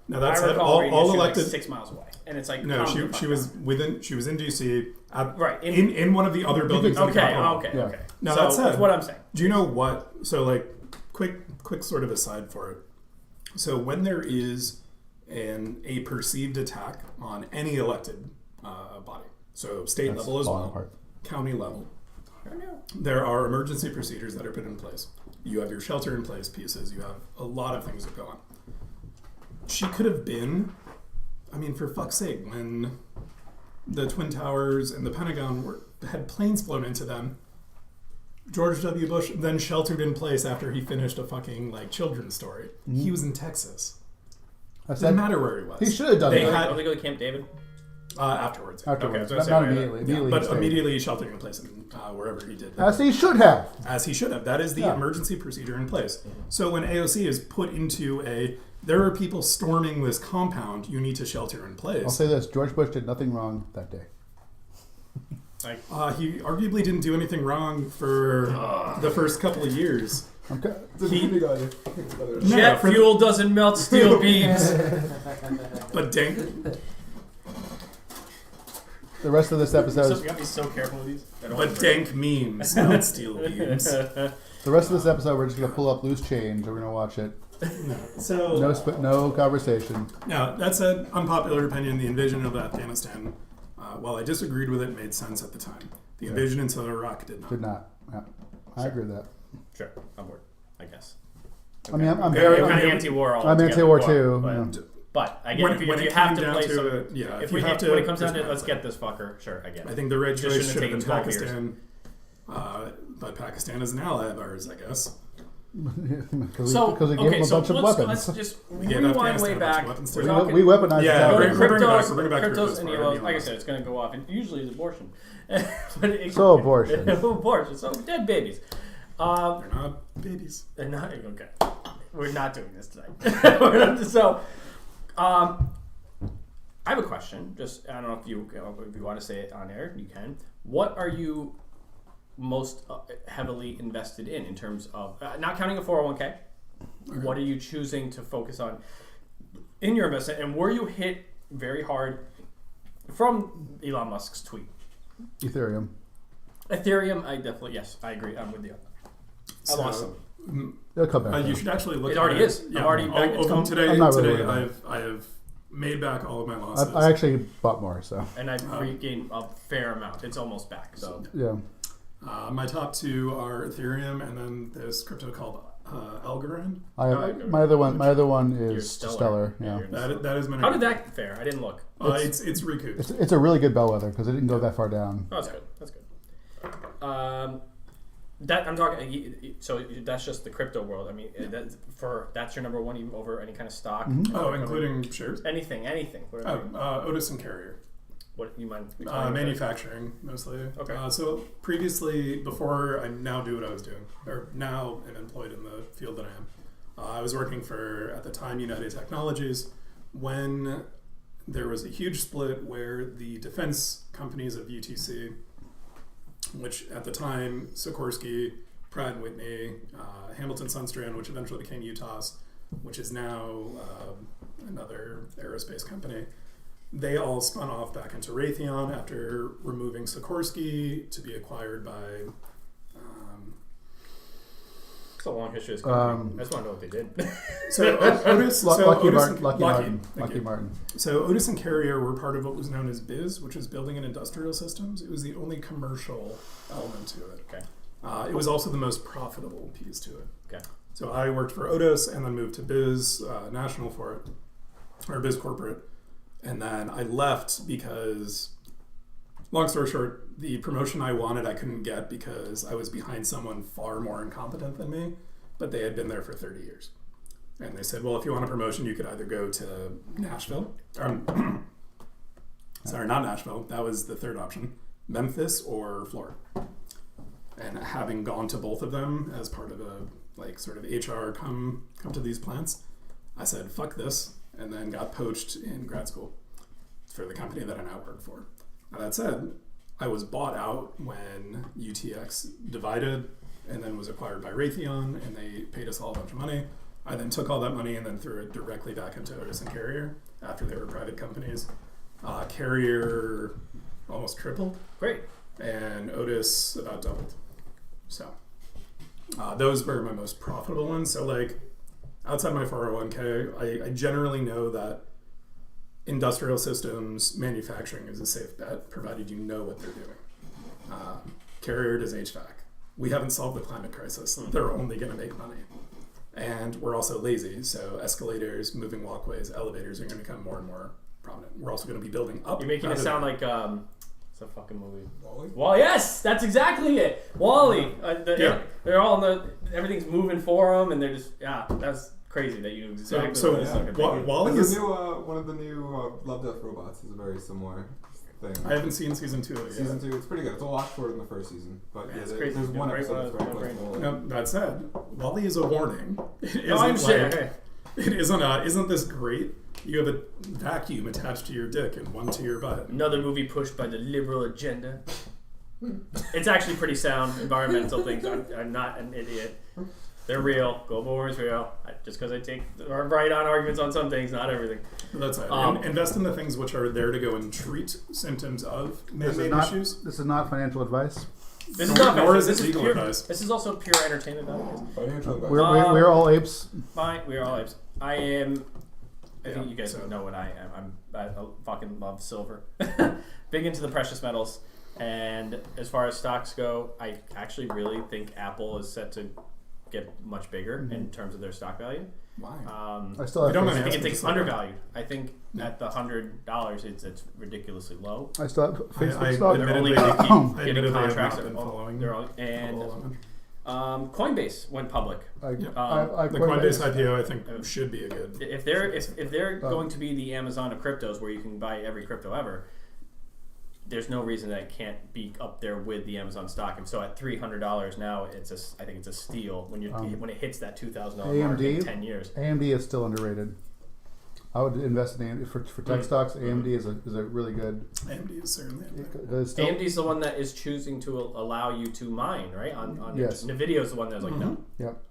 No, that's it. All elected. Like 6 miles away, and it's like no. She was in D.C. Right in one of the other buildings. Okay. No, so that's what I'm saying. Do you know what? So like, quick sort of aside for it. So when there is a perceived attack on any elected body, so state level as well, county level, there are emergency procedures that are put in place. You have your shelter-in-place pieces. You have a lot of things that go on. She could have been, for fuck's sake, when the Twin Towers and the Pentagon had planes flown into them, George W. Bush then sheltered in place after he finished a fucking children's story. Mm-hmm. He was in Texas. Didn't matter where he was. He should have done that. Don't they go to Camp David? Afterwards. Afterwards, Okay, I was not gonna say, immediately. Yeah, Immediately, but he stayed. immediately sheltering in place and wherever he did. As he should have. As he should have. That is the Yeah. emergency procedure in place. So when AOC is put into there are people storming this compound, you need to shelter in place. I'll say this: George Bush did nothing wrong that day. He arguably didn't do anything wrong for the first couple of years. Okay. Jet fuel doesn't melt steel beams. But dank. The rest of this episode. You gotta be so careful with these. But dank memes, not steel beams. The rest of this episode, we're just gonna pull up loose change. We're gonna watch it. So No conversation. now that's an unpopular opinion. The invasion of Afghanistan, while I disagreed with it, made sense at the time. The invasion into Iraq did not. Did not. Yeah. I agree with that. Sure, I'm bored, I guess. I mean, I'm I'm very. kind of anti-war. I'm altogether, anti-war too. But, Yeah. but again, if you it have came to down play some, it, yeah. if you have to, when it comes down to it, there's let's no get this fucker. Sure, I get it. I think the right Just choice should have shouldn't been have taken 12 Pakistan, but Pakistan is an ally of ours, I guess. Because So we gave him a bunch of weapons. let's just gave rewind Afghanistan way a bunch back. of weapons We're too. talking, we weaponized Yeah, the we're government. bringing back- cryptos, we're bringing back cryptos cryptos and for ELOs. everyone Like I else. said, it's going to go off, and usually it's abortion. But So abortion. abortion. So dead babies. They're not babies. They're not okay. We're not doing this tonight. So, I have a question. Just I don't know if you want to say it on air, you can. What are you most heavily invested in terms of not counting a 401k? Okay. What are you choosing to focus on in your investment? And were you hit very hard from Elon Musk's tweet? Ethereum. Ethereum, yes, I agree. I'm with you. I lost some. It'll come back. You should actually look. It at already is. Yeah, I'm already back. It's gone. today. I'm not really Today, worried about I have made back all of my losses. I actually bought more, so And I've regained a fair amount. It's almost back. So yeah. My top two are Ethereum and then this crypto called Algorand. My other one you're is Stellar. Yeah. That is my. how did that fare? I didn't look. It's recouped. It's a really good bellwether because it didn't go that far down. Oh, that's good. That's good. That I'm talking. So that's just the crypto world. I mean, that's your number one even over any kind of stock. Mm-hmm. Oh, including shares. Anything. Otis and Carrier. What you mind? Manufacturing mostly. Okay. So previously, before I now do what I was doing, or now am employed in the field that I am, I was working for, at the time, United Technologies, when there was a huge split where the defense companies of UTC, which at the time, Sikorsky, Pratt & Whitney, Hamilton Sundstrand, which eventually became UTOS, which is now another aerospace company, they all spun off back into Raytheon after removing Sikorsky to be acquired by. It's a long history of this company. I just want to know what they did. So Otis, Lucky Martin. So Otis and Carrier were part of what was known as BIZ, which is Building and Industrial Systems. It was the only commercial element to it. Okay. It was also the most profitable piece to it. Okay. So I worked for Otis and then moved to BIZ National for it, or BIZ Corporate. And then I left because, long story short, the promotion I wanted I couldn't get because I was behind someone far more incompetent than me, but they had been there for 30 years. And they said, well, if you want a promotion, you could either go to Nashville, sorry, not Nashville, that was the third option, Memphis or Florida. And having gone to both of them as part of a sort of HR come to these plants, I said, fuck this, and then got poached in grad school for the company that I now work for. Now that said, I was bought out when UTX divided and then was acquired by Raytheon, and they paid us all a bunch of money. I then took all that money and then threw it directly back into Otis and Carrier after they were private companies. Carrier almost tripled. Great. And Otis about doubled. So those were my most profitable ones. So outside my 401k, I generally know that industrial systems manufacturing is a safe bet, provided you know what they're doing. Carrier does HVAC. We haven't solved the climate crisis. They're only going to make money. And we're also lazy, so escalators, moving walkways, elevators are going to become more and more prominent. We're also going to be building up. You're making it sound like it's a fucking movie. Wally? Well, yes, that's exactly it. Wally. Yeah. They're all in everything's moving for them, and they're just that's crazy that you knew exactly So what it's not gonna be. Wally There's is. a new, one of the new Love Death Robots is a very similar thing. I haven't seen season 2 of it yet. Season 2, it's pretty good. It's a lot shorter than the first season, but Yeah, it's there- crazy. there's one Right, episode that's very right, close. right. No, that said, Wally is a warning. It No, I'm isn't sure. like- Okay. It isn't this great? You have a vacuum attached to your dick and one to your butt. Another movie pushed by the liberal agenda. It's actually pretty sound. Environmental things. I'm not an idiot. They're real. Global warming is real. Just because I take right on arguments on some things, not everything. But that's it. Um, Invest in the things which are there to go and treat symptoms of This is man-made not. issues. This is not financial advice. This is Nor- not nor fantasy. is it This is legal pure. advice. This is also pure entertainment value. Financial advice. We're all apes. Fine, we are all apes. I am. I think Yeah, you guys so- know what I am. I fucking love silver. Big into the precious metals. And as far as stocks go, I actually really think Apple is set to get much bigger in terms of their stock value. Why? I still have. You don't faith- mind I think asking it's just like that. undervalued. I think at the $100, it's ridiculously low. I still have Facebook I stock. They're only Admittedly, going to I keep getting admittedly have contracts. not been following They're all, and Cool. Coinbase went public. I The Coinbase IPO, I think, should be a good. If they're going to be the Amazon of cryptos, where you can buy every crypto ever, there's no reason that it can't be up there with the Amazon stock. And so at $300 now, I think it's a steal when when it hits that $2,000 mark in AMD? 10 years. AMD is still underrated. I would invest in AMD for tech stocks. AMD is a really good. AMD is certainly. It's still, AMD is the one that is choosing to allow you to mine, right? Yes. NVIDIA is the one that's like, no. Yep.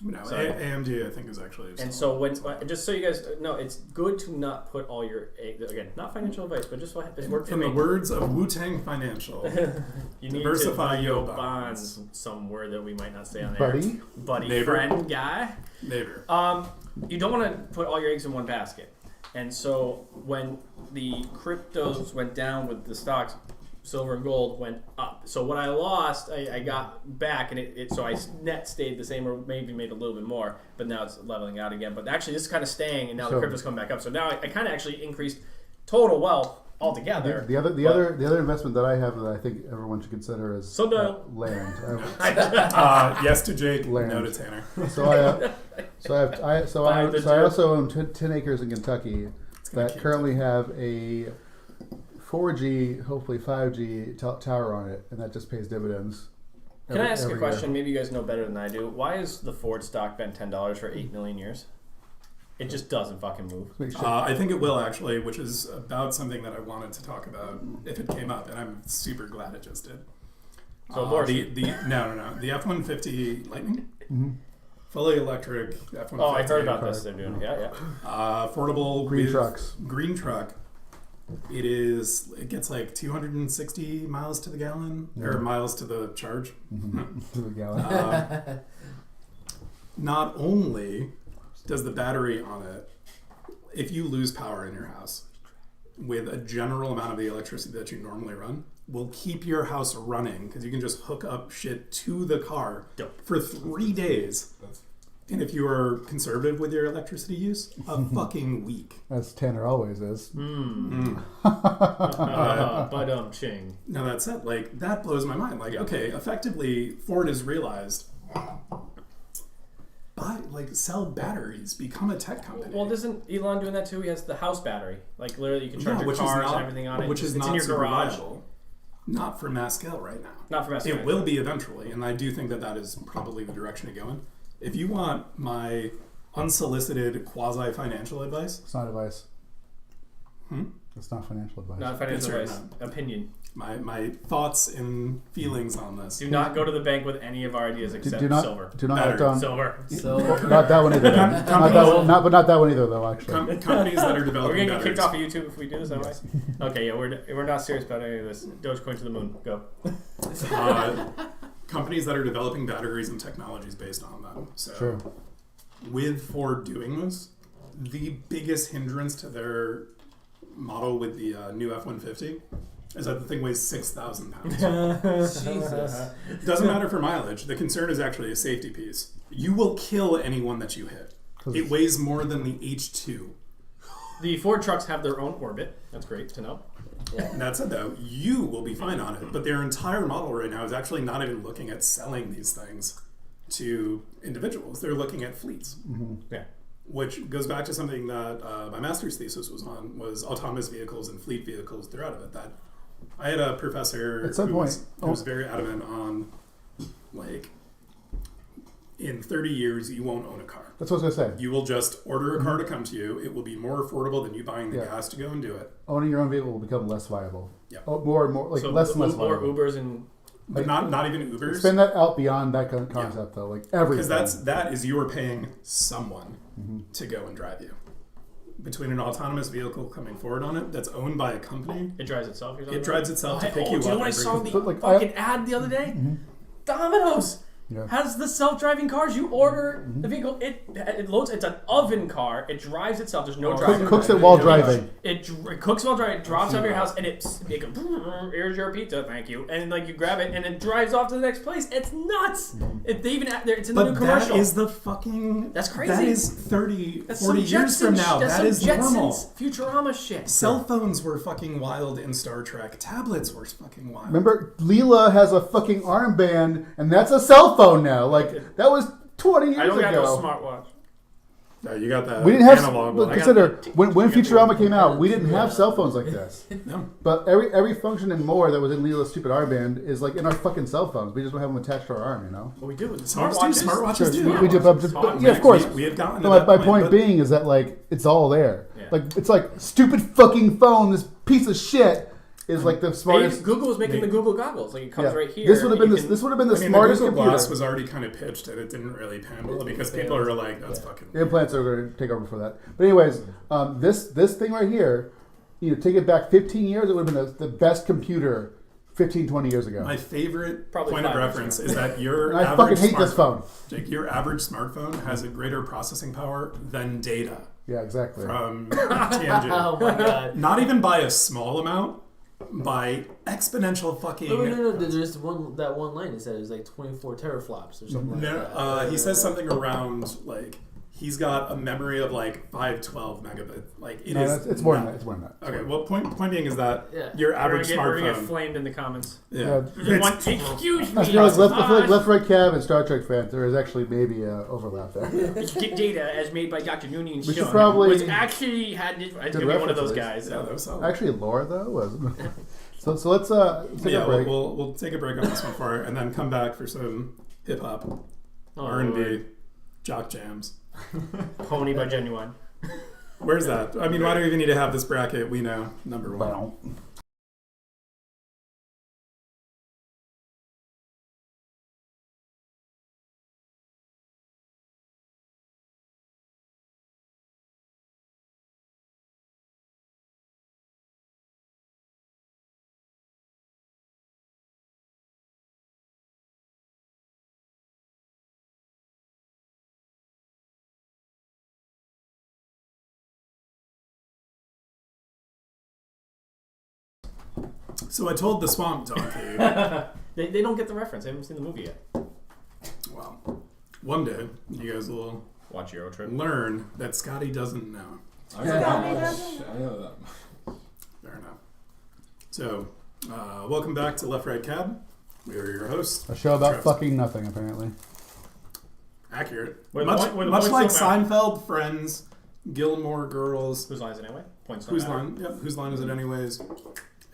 No, So- AMD I think is actually. And so just so you guys know, it's good to not put all your again, not financial advice, but just what has worked for in me. the words of Wu-Tang Financial, You need diversify to your bonds. Some word that we might not say on Buddy? air. Buddy, Neighbor. friend, guy. neighbor. You don't want to put all your eggs in one basket. And so when the cryptos went down with the stocks, silver and gold went up. So what I lost, I got back, and so I net stayed the same, or maybe made a little bit more. But now it's leveling out again. But actually, this is kind of staying, and now the So- crypto's come back up. So now I kind of actually increased total wealth altogether. The other investment that I have that I think everyone should consider is Sundial. land. Yes to Jake, Land. no to Tanner. I also own 10 acres in Kentucky that cute. currently have a 4G, hopefully 5G tower on it, and that just pays dividends. Can I ask a every question? year. Maybe you guys know better than I do. Why has the Ford stock been $10 for 8 million years? It just doesn't fucking move. Make sure- I think it will actually, which is about something that I wanted to talk about if it came up, and I'm super glad it just did. So abortion. No. The F-150 Lightning, Mhm. fully electric F-150. Oh, I heard about this. They're doing yeah. Affordable Green with trucks. Green truck. It gets like 260 miles to the gallon or miles to the charge. To the gallon. Not only does the battery on it, if you lose power in your house with a general amount of the electricity that you normally run, will keep your house running because you can just hook up shit to the car Dope. for 3 days. And if you are conservative with your electricity use, a fucking week. As Tanner always is. But ching. Now that said, like, that blows my mind. Like, okay, effectively, Ford has realized, sell batteries, become a tech company. Well, isn't Elon doing that too? He has the house battery. Like literally, you can charge your which is cars not, and everything on it. which is it's not in your super garage. viable. Not for mass scale right now. Not for mass It scale. will be eventually, and I do think that is probably the direction to go in. If you want my unsolicited quasi-financial advice, It's not advice. It's not financial advice. Not financial It's advice. Opinion. my thoughts and feelings on this. Do not go to the bank with any of our ideas except do not silver. do not Battery. act on Silver. not that one either. not that one, but not that one either though. Actually, Companies that are Are we developing gonna get batteries. kicked off of YouTube if we do this that way? Okay, yeah, we're not serious about any of this. Dogecoin to the moon. Go. Companies that are developing batteries and technologies based on them. So sure. with Ford doing this, the biggest hindrance to their model with the new F-150 is that the thing weighs 6,000 pounds. Jesus. It doesn't matter for mileage. The concern is actually a safety piece. You will kill anyone that you hit. It weighs more than the H2. The Ford trucks have their own orbit. That's great to know. And that said, though, you will be fine on it. But their entire model right now is actually not even looking at selling these things to individuals. They're looking at fleets. Yeah. Which goes back to something that my master's thesis was autonomous vehicles and fleet vehicles throughout of it. That I had a professor At some who point, was very adamant on, like, in 30 years you won't own a car. That's what I was going to say. You will just order a car to come to you. It will be more affordable than you buying the Yeah. gas to go and do it. Owning your own vehicle will become less viable. Yeah. More and more, like less and less Or viable. Ubers and But not even Ubers. Spend that out beyond that concept, though. Like everything. Because that is you're paying someone to go and drive you. Between an autonomous vehicle coming forward on it that's owned by a company, it drives itself. it drives itself to pick you do you know up. what I saw and the bring But, like, fucking ad the other day? Domino's Yeah. has the self-driving cars. You order the vehicle, it loads. It's an oven car. It drives itself. There's no driver. Cooks it while driving. It cooks while driving. It drops out of your house, and it goes, here's your pizza, thank you. And like you grab it, and it drives off to the next place. It's nuts. It's in the new But commercial. that is the fucking... That's crazy. That is 30, That's 40 some years from now. That's That some is Jetsons normal. Futurama shit. Cell phones were fucking wild in Star Trek. Tablets were fucking wild. Remember, Leela has a fucking armband, and that's a cell phone now. Like, that was 20 years I don't got no ago. smartwatch. No, you got that We didn't have. analog But one. consider when Futurama came out, we didn't have cell phones like this. No. But every function and more that was in Leela's stupid armband is like in our fucking cell phones. We just don't have them attached to our arm, you know. What we do with Smartwatches do. We do, but yeah, of course. We have gotten to No, that my point but being is that like it's all there. Yeah. Like it's like stupid fucking phone. This piece of shit is like the smartest. Google was making the Google goggles. Like it comes Yeah. right here. This would have been You the can- this would have been the I mean, smartest the Google computer. Glass was already kind of pitched and it didn't really pan well because people are like, that's fucking... The implants are going to take over for that. But anyways, this thing right here, take it back 15 years, it would have been the best computer 15, 20 years ago. My favorite Probably point of 5 years reference ago. is that your And I average fucking hate this phone. Jake, your average smartphone has a greater processing power than data Yeah, exactly. from TNG. Oh my god. Not even by a small amount, by exponential fucking... No. There's that one line he said it was like 24 teraflops or something like that. He says something around like he's got a memory of like 512 megabit. Like it No, is. it's more than not- that. It's more than that. Okay. Well, point being is that Yeah. your average We're gonna get smartphone. flamed in the comments. Yeah. Excuse I me. feel like left, right, cab, and Star Trek fans. There is actually maybe overlap there. Get data as made by Dr. Noonan We should Sean probably- was actually had it's gonna be one of those references. guys. Yeah, that was solid. Actually, Laura though was. So let's take Yeah, a break. we'll take a break on this one for it, and then come back for some hip hop, R&B, jock jams. Pony by Genuine. Where's that? I mean, why do we even need to have this bracket? We know number one. Well, So I told the swamp donkey. They don't get the reference. They haven't seen the movie yet. Well, one day you guys will Watch Euro Trip. learn that Scotty doesn't know. I know that. Fair enough. So, welcome back to Left Right Cab. We are your hosts. a show about Travis. fucking nothing apparently. Accurate. Where the Much, point- where the much points like don't matter. Seinfeld, Friends, Gilmore Girls. Whose line is it anyway? Points don't Whose matter. line? Yep. Whose line is it anyways?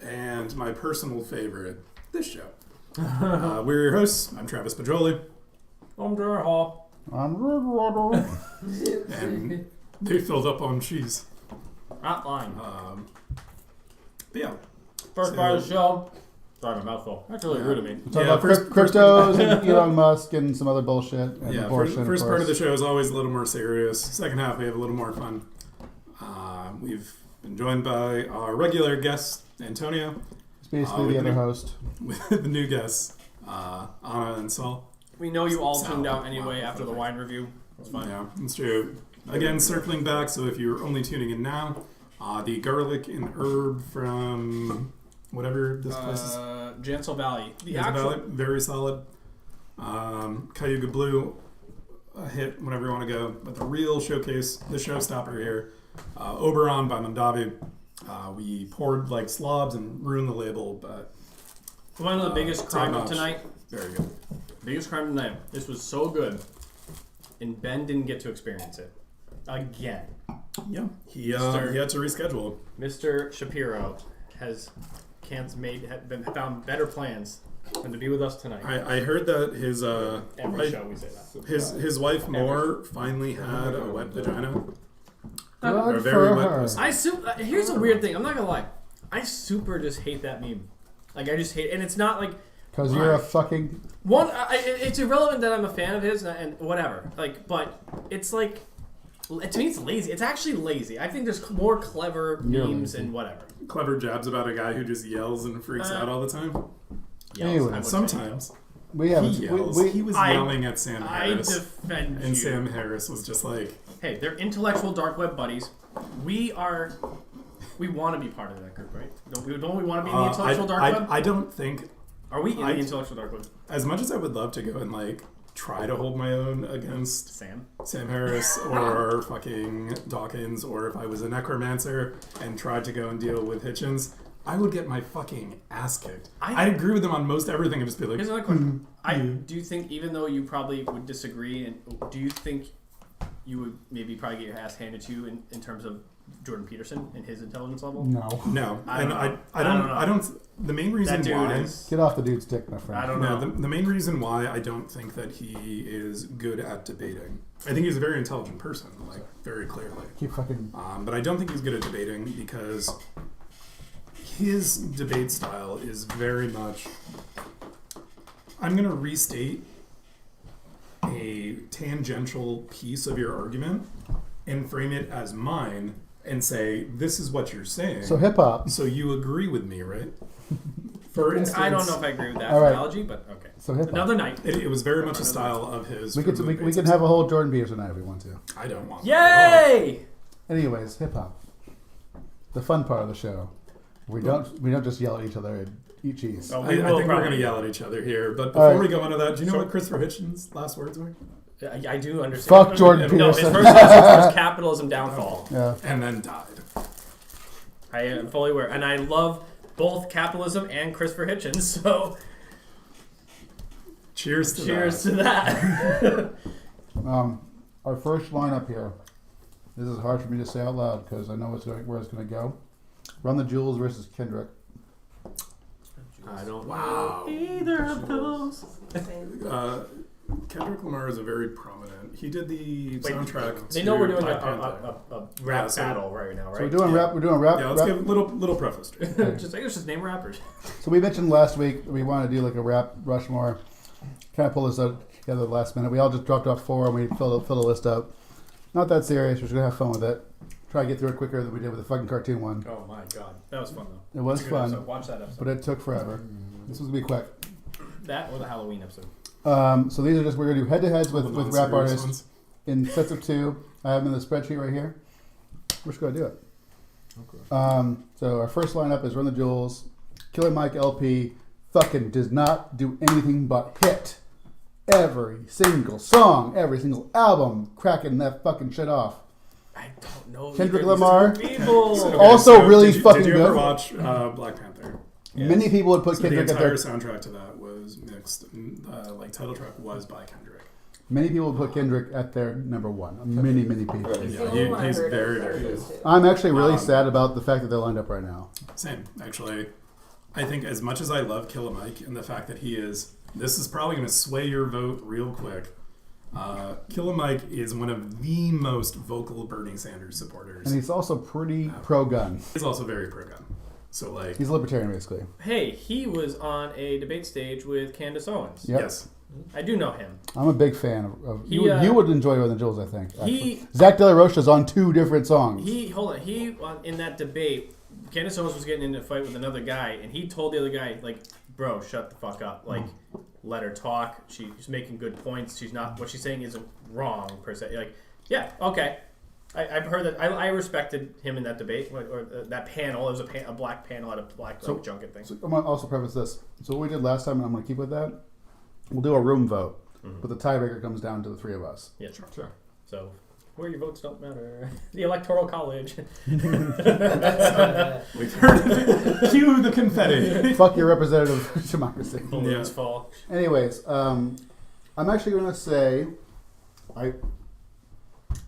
And my personal favorite, this show. We're your hosts. I'm Travis Pajoli, I'm Drew Hall. and they filled up on cheese. Not line. But yeah, First so- part of the show. Sorry, my mouthful. That's really rude of me. Talk Yeah, about first- cryptos and Elon Musk and some other bullshit and yeah. abortion. First of part of the course. show is always a little more serious. Second half, we have a little more fun. We've been joined by our regular guest, Antonio, It's basically with the other the- host. with the new guests, Anna and Saul. We know you all Sound. tuned out anyway Wow. after the wine review. That's fine. Yeah, that's true. Again, circling back, so if you're only tuning in now, the garlic and herb from whatever this place is. Jansel Valley. The Is actual. valid, very solid. Cayuga Blue, a hit whenever you want to go. But the real showcase, the showstopper here, Oberon by Mondavi. We poured like slobs and ruined the label, but One of the biggest top crime of notch. tonight. Very good. Biggest crime tonight. This was so good, and Ben didn't get to experience it again. Yeah, he had to reschedule. Mr. Shapiro has found better plans than to be with us tonight. I heard that his Every show we say that. his wife Moore finally had a wet vagina. Good Or very for wet her. pussy. Here's a weird thing. I'm not gonna lie. I super just hate that meme. Like I just hate, and it's not like Because you're a fucking... It's irrelevant that I'm a fan of his and whatever. Like, but it's like to me it's lazy. It's actually lazy. I think there's more clever memes and whatever. Clever jabs about a guy who just yells and freaks out all the time. Anyway. Sometimes We have... he yells. He was yelling at Sam I Harris. defend And you. Sam Harris was just like, Hey, they're intellectual dark web buddies. We want to be part of that group, right? Don't we want to be in the intellectual dark web? I don't think, Are we in the intellectual dark web? as much as I would love to go and like try to hold my own against Sam Harris or fucking Dawkins, or if I was a necromancer and tried to go and deal with Hitchens, I would get my fucking ass kicked. I'd agree with them on most everything and just be like, Here's another question. Do you think, even though you probably would disagree, and do you think you would maybe probably get your ass handed to you in terms of Jordan Peterson and his intelligence level? No. I don't. The main reason why. Get off the dude's dick, my friend. I don't know. The main reason why I don't think that he is good at debating. I think he's a very intelligent person, like very clearly. Keep fucking... But I don't think he's good at debating because his debate style is very much. I'm going to restate a tangential piece of your argument and frame it as mine and say, this is what you're saying. So hip-hop. So you agree with me, right? For instance, I don't know if I agree with that All right. analogy, but okay. So hip-hop. Another night. it was very much a style of his. We can have a whole Jordan Peterson night if we want to. I don't want. Yay! Anyways, hip-hop. The fun part of the show. We don't just yell at each other and eat cheese. Oh, I think we're going to yell at each other here. But before we go into that, do you know what Christopher Hitchens' last words were? I do understand. Fuck Jordan No, his Peterson. first answer was capitalism downfall. Yeah. And then died. I am fully aware. And I love both capitalism and Christopher Hitchens, so Cheers to that. Our first lineup here. This is hard for me to say out loud because I know where it's going to go. Run the Jewels versus Kendrick. I don't Wow. Either of those. Kendrick Lamar is a very prominent. He did the soundtrack. They know we're doing Black a Panther. rap battle right now, right? So we're doing rap. We're doing rap. Yeah, let's give a little preface. just name rappers. So we mentioned last week we want to do like a rap Rushmore. Kind of pull this out together last minute. We all just dropped off 4 and we filled the list up. Not that serious. We're just gonna have fun with it. Try to get through it quicker than we did with the fucking cartoon one. Oh my god, that was fun though. It was Good fun, episode. Watch that episode. but it took forever. This was gonna be quick. That or the Halloween episode. So these are just we're gonna do head-to-heads with rap non-serious artists ones. in sets of 2. I have them in the spreadsheet right here. We're just gonna do it. Okay. So our first lineup is Run the Jewels. Killer Mike LP fucking does not do anything but hit every single song, every single album, cracking that fucking shit off. I don't know. Kendrick either of these Lamar. people. Okay, Also really did fucking you ever good. watch Black Panther? Many people would put So Kendrick the at their entire soundtrack to that was mixed. Like title track was by Kendrick. Many people would put Kendrick at their number 1. Many people. Yeah, he's very good. I'm actually really sad about the fact that they're lined up right now. Same, actually. I think as much as I love Killer Mike and the fact that he is, this is probably going to sway your vote real quick. Killer Mike is one of the most vocal Bernie Sanders supporters. And he's also pretty pro-gun. He's also very pro-gun. So like, He's a libertarian, basically. Hey, he was on a debate stage with Candace Owens. Yep. yes. I do know him. I'm a big fan of He, you would enjoy Run the Jewels, I think. he- actually. Zach De La Rocha's on 2 different songs. He in that debate, Candace Owens was getting into a fight with another guy, and he told the other guy, like, bro, shut the fuck up. Like, let her talk. She's making good points. She's not, what she's saying isn't wrong, per se. Like, yeah, okay. I've heard that. I respected him in that debate, or that panel. It was a black panel at a black junket thing. So I'm going to also preface this. So what we did last time, and I'm going to keep with that, we'll do a room vote. But the tiebreaker comes down to the 3 of us. Yeah, sure. Sure. So, where your votes don't matter. The Electoral College. We've heard it. Cue the confetti. Fuck your representative democracy. Balloons fall. Anyways, I'm actually going to say,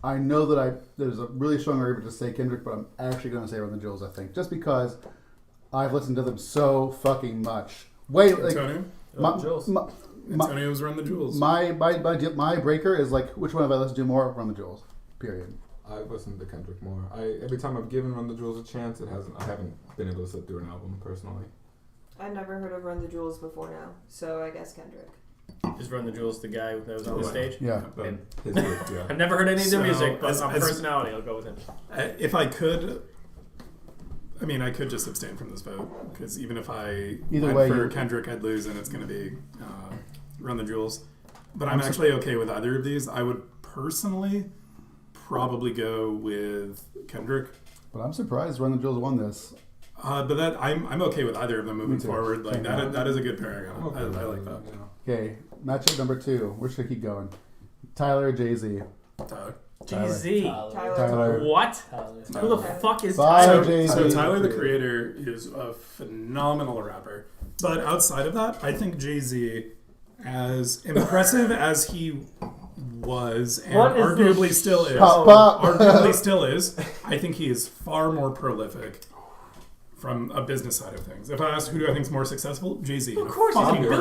I know that there's a really strong argument to say Kendrick, but I'm actually going to say Run the Jewels. I think just because I've listened to them so fucking much. Wait, like Antonio? Jules. Antonio's Run the Jewels. my breaker is like, which one have I listened to more? Run the Jewels. Period. I've listened to Kendrick more. Every time I've given Run the Jewels a chance, I haven't been able to sit through an album personally. I've never heard of Run the Jewels before now, so I guess Kendrick. Is Run the Jewels the guy that was on the stage? Yeah. But And- his group, yeah. I've never heard any of their So, music, but as- on as- personality, I'll go with him. If I could, I mean, I could just abstain from this vote because even if I Either went way, for you- Kendrick, I'd lose, and it's going to be Run the Jewels. But I'm actually okay with either of these. I would personally probably go with Kendrick. But I'm surprised Run the Jewels won this. But that I'm okay with either of them moving too. forward. Like Yeah. that is a good pairing. I'm okay I with like that, that. yeah. Okay, matchup number 2. Where should I keep going? Tyler or Jay-Z? Tyler. Jay-Z. Tyler. What? Tyler. Who the fuck is Bye, Tyler? Jay-Z. So Tyler, the Creator, is a phenomenal rapper. But outside of that, I think Jay-Z, as impressive as he was, and What is arguably this still is, Pop, pop. arguably still is, I think he is far more prolific from a business side of things. If I ask who do I think is more successful, Jay-Z. Of course,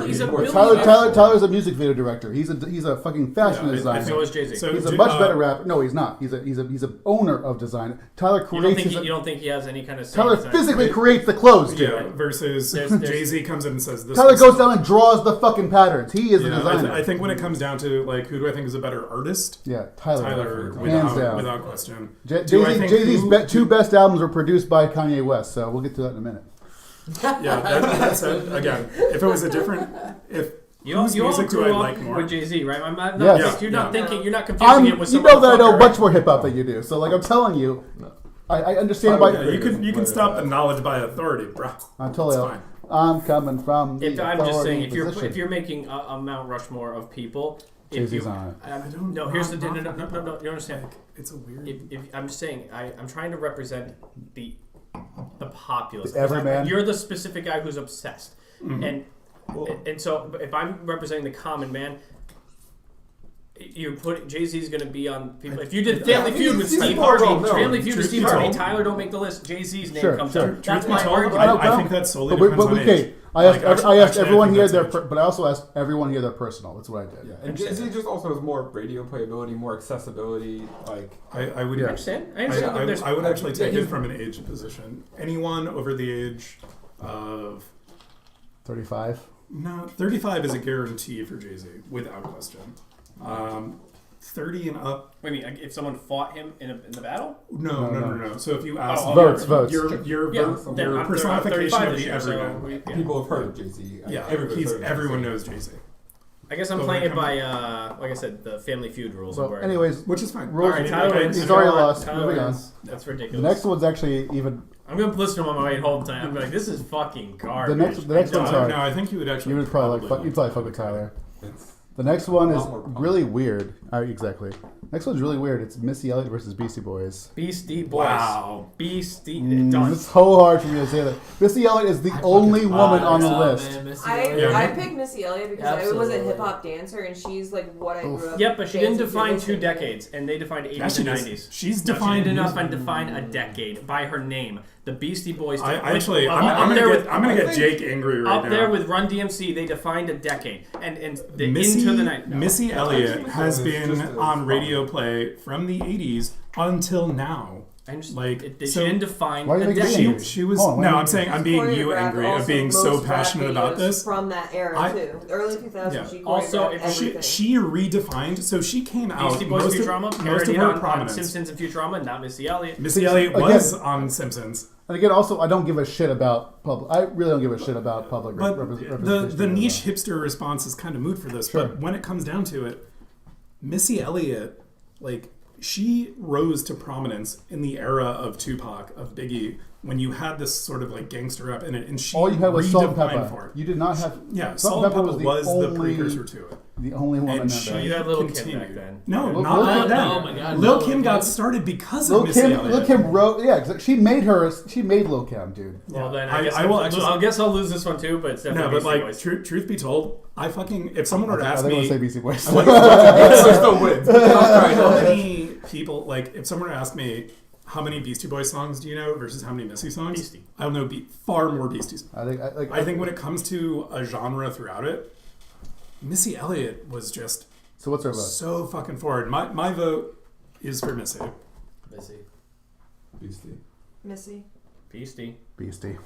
he's a Tyler- billionaire. Tyler's a music video director. He's a fucking fashion Yeah, I designer. So is Jay-Z. So He's a J- much better rapper. No, he's not. He's a owner of design. Tyler You creates don't, think his. you don't think he has any kind of Tyler design? physically creates the clothes, dude. Yeah, versus There's- Jay-Z comes in and says this. Tyler is- goes down and draws the fucking patterns. He is Yeah, the I, designer. I think when it comes down to like who do I think is a better artist, yeah, Tyler. Tyler, hands down. without question. Jay Do I think Z's who- two best albums were produced by Kanye West, so we'll get to that in a minute. Yeah, that's it. Again, if it was a different, if You whose all music do grew I up like more? with Jay-Z, right? I'm not, Yes. You're not Yeah. thinking. You're not confusing it with You some know that I know motherfucker, much right? more hip hop than you do. So like I'm telling you, I understand Yeah, by. you can stop the knowledge by authority, bro. I'm totally. It's fine. I'm coming from. If the I'm just authority saying, position. if you're making a Mount Rushmore of people, if Jay-Z's you, on it. I don't. no, here's the not- no. You understand? It's a weird. If I'm just saying, I'm trying to represent the populace. The everyman. You're the specific guy who's obsessed, Mhm. and so if I'm representing the common man. You put Jay-Z's going to be on people. If you did Family Feud with he's Steve more Harvey, well-known. Family Feud with Truth Steve be Harvey, told- Tyler don't make the list. Jay-Z's name Sure, comes sure. up. That's Truth be my told, argument. I I don't- think that solely But depends on okay, age. I asked, Like, I asked actually, everyone think here that's their, age. but I also asked everyone here their personal. That's what I did. Yeah, and Jay-Z just also has more radio playability, more accessibility. Like, I would. I understand. I understand. I, There's- I would actually take Yeah, it from an age position. Anyone over the age of 35. 35 is a guarantee for Jay-Z, without question. 30 and up. Wait, I mean, if someone fought him in the battle? No. So if you ask Oh, Votes. your Yeah, vote, then your I'm personification 35 of this the year, so everyman. yeah. people have heard of Jay-Z. Yeah, Everybody's heard of everyone Jay-Z. knows Jay-Z, I guess I'm But playing when it it by, like I said, the Family Feud rules. Well, where anyways, which is fine. rules. All right, I Tyler mean, wins. He's already Come on, lost. Tyler Moving on. wins. That's The ridiculous. next one's actually even. I'm going to listen to him on my way home tonight. I'm like, this is fucking garbage. The next No, one's hard. I think you would actually. You would probably like. You'd probably fuck with Tyler. It's The next one A is lot more punk. really weird. Exactly. Next one's really weird. It's Missy Elliott versus Beastie Boys. Beastie Boys. Wow. Beastie. Done. It's so hard for me to say that. Missy Elliott is the only woman on the list. Man, Missy I Elliott. picked Missy Elliott because I was a Absolutely. hip hop dancer and she's like what I grew up. Yep, but she didn't dancing to, define listening two to. decades, and they defined 80s Yeah, and she does. 90s. She's No, defined she did not music. define a decade by her name. The Beastie Boys. I did- actually, with- I'm up gonna there get, with I'm gonna I get think- Jake angry right up now. there with Run DMC. They defined a decade, and the Missy, into the night. No. Missy Elliott has It's been just a- on radio play from the 80s until now. I'm just, Like, it, so- she didn't define Why are you a making me decade. angry? She was. Hold on, No, why- I'm saying I'm being you Choreographed angry of also being so most rap passionate about videos this. from that era I- too. Early 2000s. Yeah. She Also, choreographed if She, everything. she redefined. So she came out. Beastie Boys most of, Futurama most of parodied her on prominence. Simpsons and Futurama, not Missy Elliott. Missy Elliott Again- was on Simpsons. And again, also, I don't give a shit about public. I really don't give a shit about public But representation. the niche hipster response is kind of moot for this. Sure. But when it comes down to it, Missy Elliott, like, she rose to prominence in the era of Tupac, of Biggie, when you had this sort of like gangster rap in it, and she All you had was Salt and redefined Pepper. for it. You did not have. Yeah, Salt Salt and and Pepper Pepper was was the the only- precursor to it. The only one I And know. she So you had Lil Kim continued. back then. No, Lil- not Lil back Kim- then. oh my God, Lil Lil Kim Kim. got started because Lil of Missy Kim, Elliott. Lil Kim wrote, yeah, 'cause she made Lil Kim, dude. Well, then I- I guess I will actually- I guess I'll lose this one too, but it's No, definitely but like, Beastie Boys. truth be told, I fucking if someone were to I ask think I'm me, gonna say BC Boys. There's still wins. how many people like if someone were to ask me how many Beastie Boys songs do you know versus how many Missy songs, Beastie. I'll know far more Beastie songs. I I think when it comes to a genre throughout it, Missy Elliott was just So what's our vote? so fucking forward. My vote is for Missy. Missy. Beastie. Missy. Beastie. Beastie.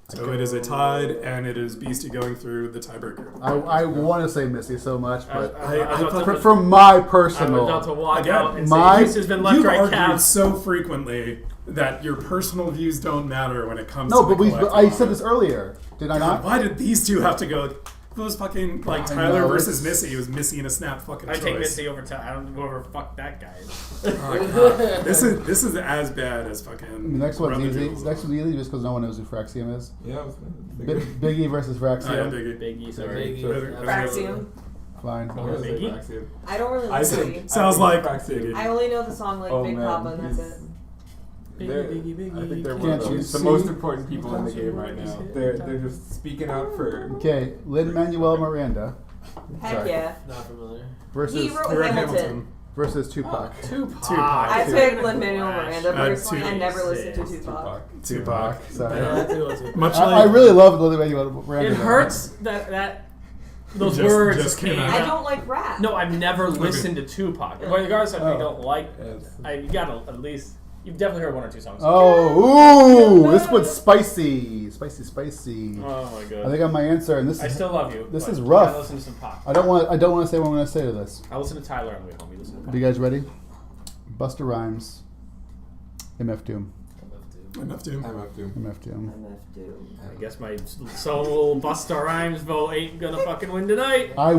So it is a tied, and it is Beastie going through the tiebreaker. I want to say Missy so much, but I was about from my I was about personal, to walk Again, out and my- say, this has been left You've right argued calves. so frequently that your personal views don't matter when it comes no, to but the I collective said on this it. earlier, did I God, not? why did these two have to go? It was fucking like I Tyler know, versus it's- Missy. It was Missy in a snap fucking I choice. take Missy over time. I don't go over fuck that guy. Oh, God. This is as bad as fucking. The next one's Run the easy. Jewels. Next one's easy just because no one knows who Fraxium is. Yeah, I was Biggie versus Oh, yeah, Fraxium. Biggie. Biggie, sorry. Biggie. Fraxium. Fine. Biggie? I don't really I listen. think Sounds like Fraxium. I only know the song like Oh, Big man, Papa and that's he's- it. I think they're one Can't of you the see? most important people in the game right now. They're just speaking out for. Okay, Lin-Manuel Miranda Heck Sorry. yeah. Not familiar. versus He wrote We're at Hamilton. versus Tupac. Tupac. I Two. picked Lin-Manuel Miranda Uh, personally. I never listened to Jesus. Tupac. Tupac. Sorry. Yeah, I do want to. Much I like really love Lin-Manuel Miranda. It hurts that those Just- words just came came out. I out. don't like rap. No, I've never listened to Tupac. Well, regardless of if Oh. you don't like, Yes. you gotta at least. You've definitely heard one or two songs. Oh, ooh, this one's spicy, spicy. Oh my god. I think I'm my answer, and this I is. still love you. this but is you rough. gotta listen to some pop. I don't want to say what I'm going to say to this. I listen to Tyler on the way home. You listen to pop. Are you guys ready? Busta Rhymes, MF Doom, enough to. I'm up to. MF Doom. MF Doom. I guess my soul Busta Rhymes vote ain't gonna fucking win tonight. I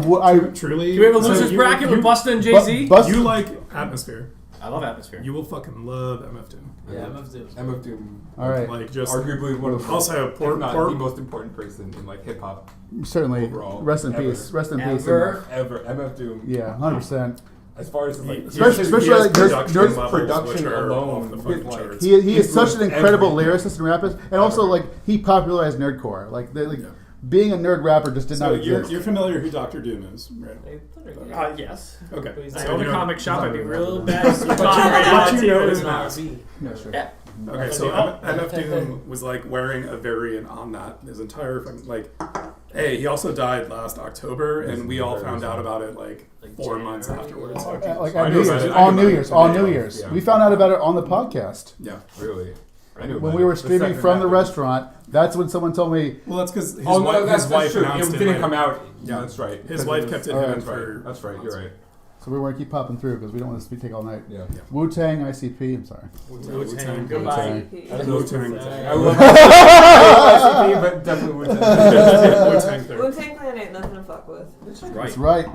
Truly. Can we have a so losers you- bracket you- with Busta and Jay-Z? Bust- You like Atmosphere. I love Atmosphere. You will fucking love MF Doom. Yeah, I'm up to. I'm up to. All right, Like just Arguably one of the also if poor, not poor the most important person in like hip hop certainly. overall, Rest in ever. peace. Rest in peace. Ever. ever. MF Doom. Yeah, 100%. As far as like Especially he has like there's production there's levels production which are alone off the fucking with, like, charts. he is such an influenced incredible everything. lyricist and rapper, and also like he popularized nerdcore. Like Yeah. being a nerd rapper just did So not you're exist. familiar who Dr. Doom is, right? Yes. Okay. I So own you a know- comic shop. I'd be real bad. But you know his It's mask. R&B. Yeah, sure. Yeah. Okay, so MF Doom was like wearing a variant on that his entire fucking like. Hey, he also died last October, and we all found out about it like Like 4 January, months afterwards. yeah. Like I on knew New about Year's, it. I on knew New about Year's, it. on Yeah. New Year's. Yeah. We found out about it on the podcast Yeah. Really. I knew when about we were it. The streaming second from the happened. restaurant. That's when someone told me. Well, that's because his, Oh no, wife, that's his wife true. announced It it. didn't like- come out. Yeah. Yeah, that's right. His wife kept it All right, hidden That's right. for. That's right. You're right. So we want to keep popping through because we don't want this to take all night. Yeah. Wu Tang, ICP. I'm sorry. Wu-Tang. Goodbye. Wu-Tang. I love ICP, but definitely Wu-Tang. Wu-Tang third. Wu-Tang Clan ain't nothing to fuck with. That's Right. right.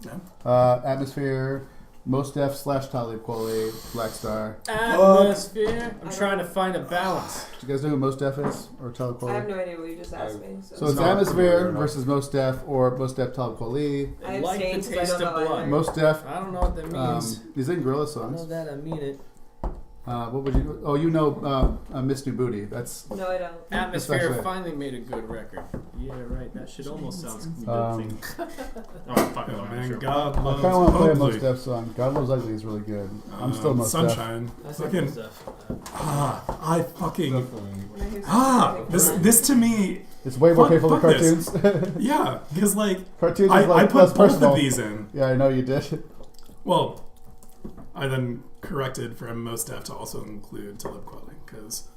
Yeah. Atmosphere, Mos Def / Talib Kweli, Black Star. Atmosphere. I'm trying to find a balance. Do you guys know who Mos Def is or Talib I have Kweli? no idea what you just asked me. So it's not Atmosphere familiar versus Mos Def or Mos Def Talib Kweli. I have Like the names, I taste don't of know blood. either. Mos Def. I don't know what that means. He's in Gorilla I know songs. that I mean it. What would you? Oh, you know, Miss New Booty. That's No, I don't. Atmosphere actually- finally made a good record. Yeah, right. That shit almost sounds Um, convincing. Oh, fuck Oh, no, man, sure. God I loves kind of want to play a Ugly. Mos Def song. God Loves Ugly is really good. I'm still Mos Def. Sunshine. That's like Fucking stuff. I fucking Definitely. When I hear something, this to me, It's way more Fuck- painful than fuck this. cartoons. yeah, because like Cartoons I is like put less both personal. of these in. Yeah, I know you did. Well, I then corrected from Mos Def to also include Talib Kweli because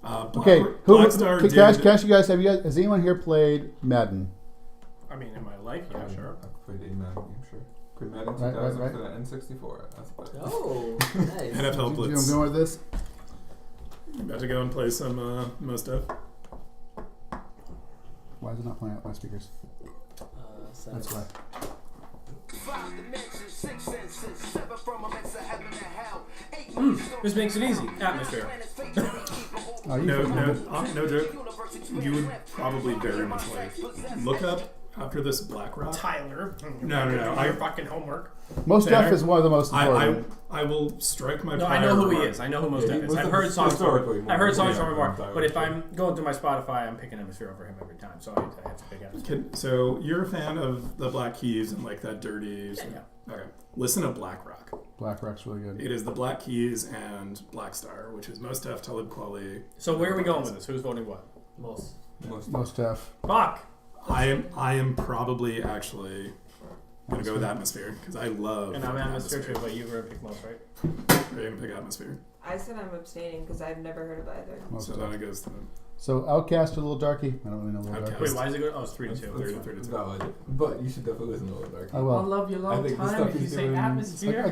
Okay, who? Black Star Can did. Cash, you guys has anyone here played Madden? I mean, in my life, yeah, sure. I've played a Madden game, sure. Played Madden Right, 2000 right. for the N64. That's what. Oh, nice. NFL Do you Blitz. know with this? About to go and play some Mos Def. Why is it not playing out my speakers? That's why. This makes it easy. Atmosphere. Oh, you No, fucking- no joke. You would probably very much like look up after this Black Rock. Tyler. No. Your fucking homework. Most Tanner? Def is one of the most important. I will strike my. No, I know who he is. I know who Most Yeah, Def he is. was I've heard songs from historically him. more I've heard songs yeah, from him more. Tyler But if Perry. I'm going through my Spotify, I'm picking Atmosphere over him every time. So I have to pick Atmosphere. So you're a fan of the Black Keys and like that dirty. Yeah. Okay. Listen to Black Rock. Black Rock's really good. It is the Black Keys and Black Star, which is Most Def, Talib Kweli. So where are we going with this? Who's voting what? Most. Most Def. Fuck. I am probably actually gonna go with Atmosphere because I love. And I'm Atmosphere too, but you were gonna pick Most, right? Are you gonna pick Atmosphere? I said I'm abstaining because I've never heard of either. Most So Def. then it goes to So Outcast or Little Darky? I don't really know Little Outcast. Darky. Wait, why is it good? Oh, it's 3 to 2. That's 30-32. valid. But you should definitely listen to Little Darky. I will. love you I think the stuff he's doing-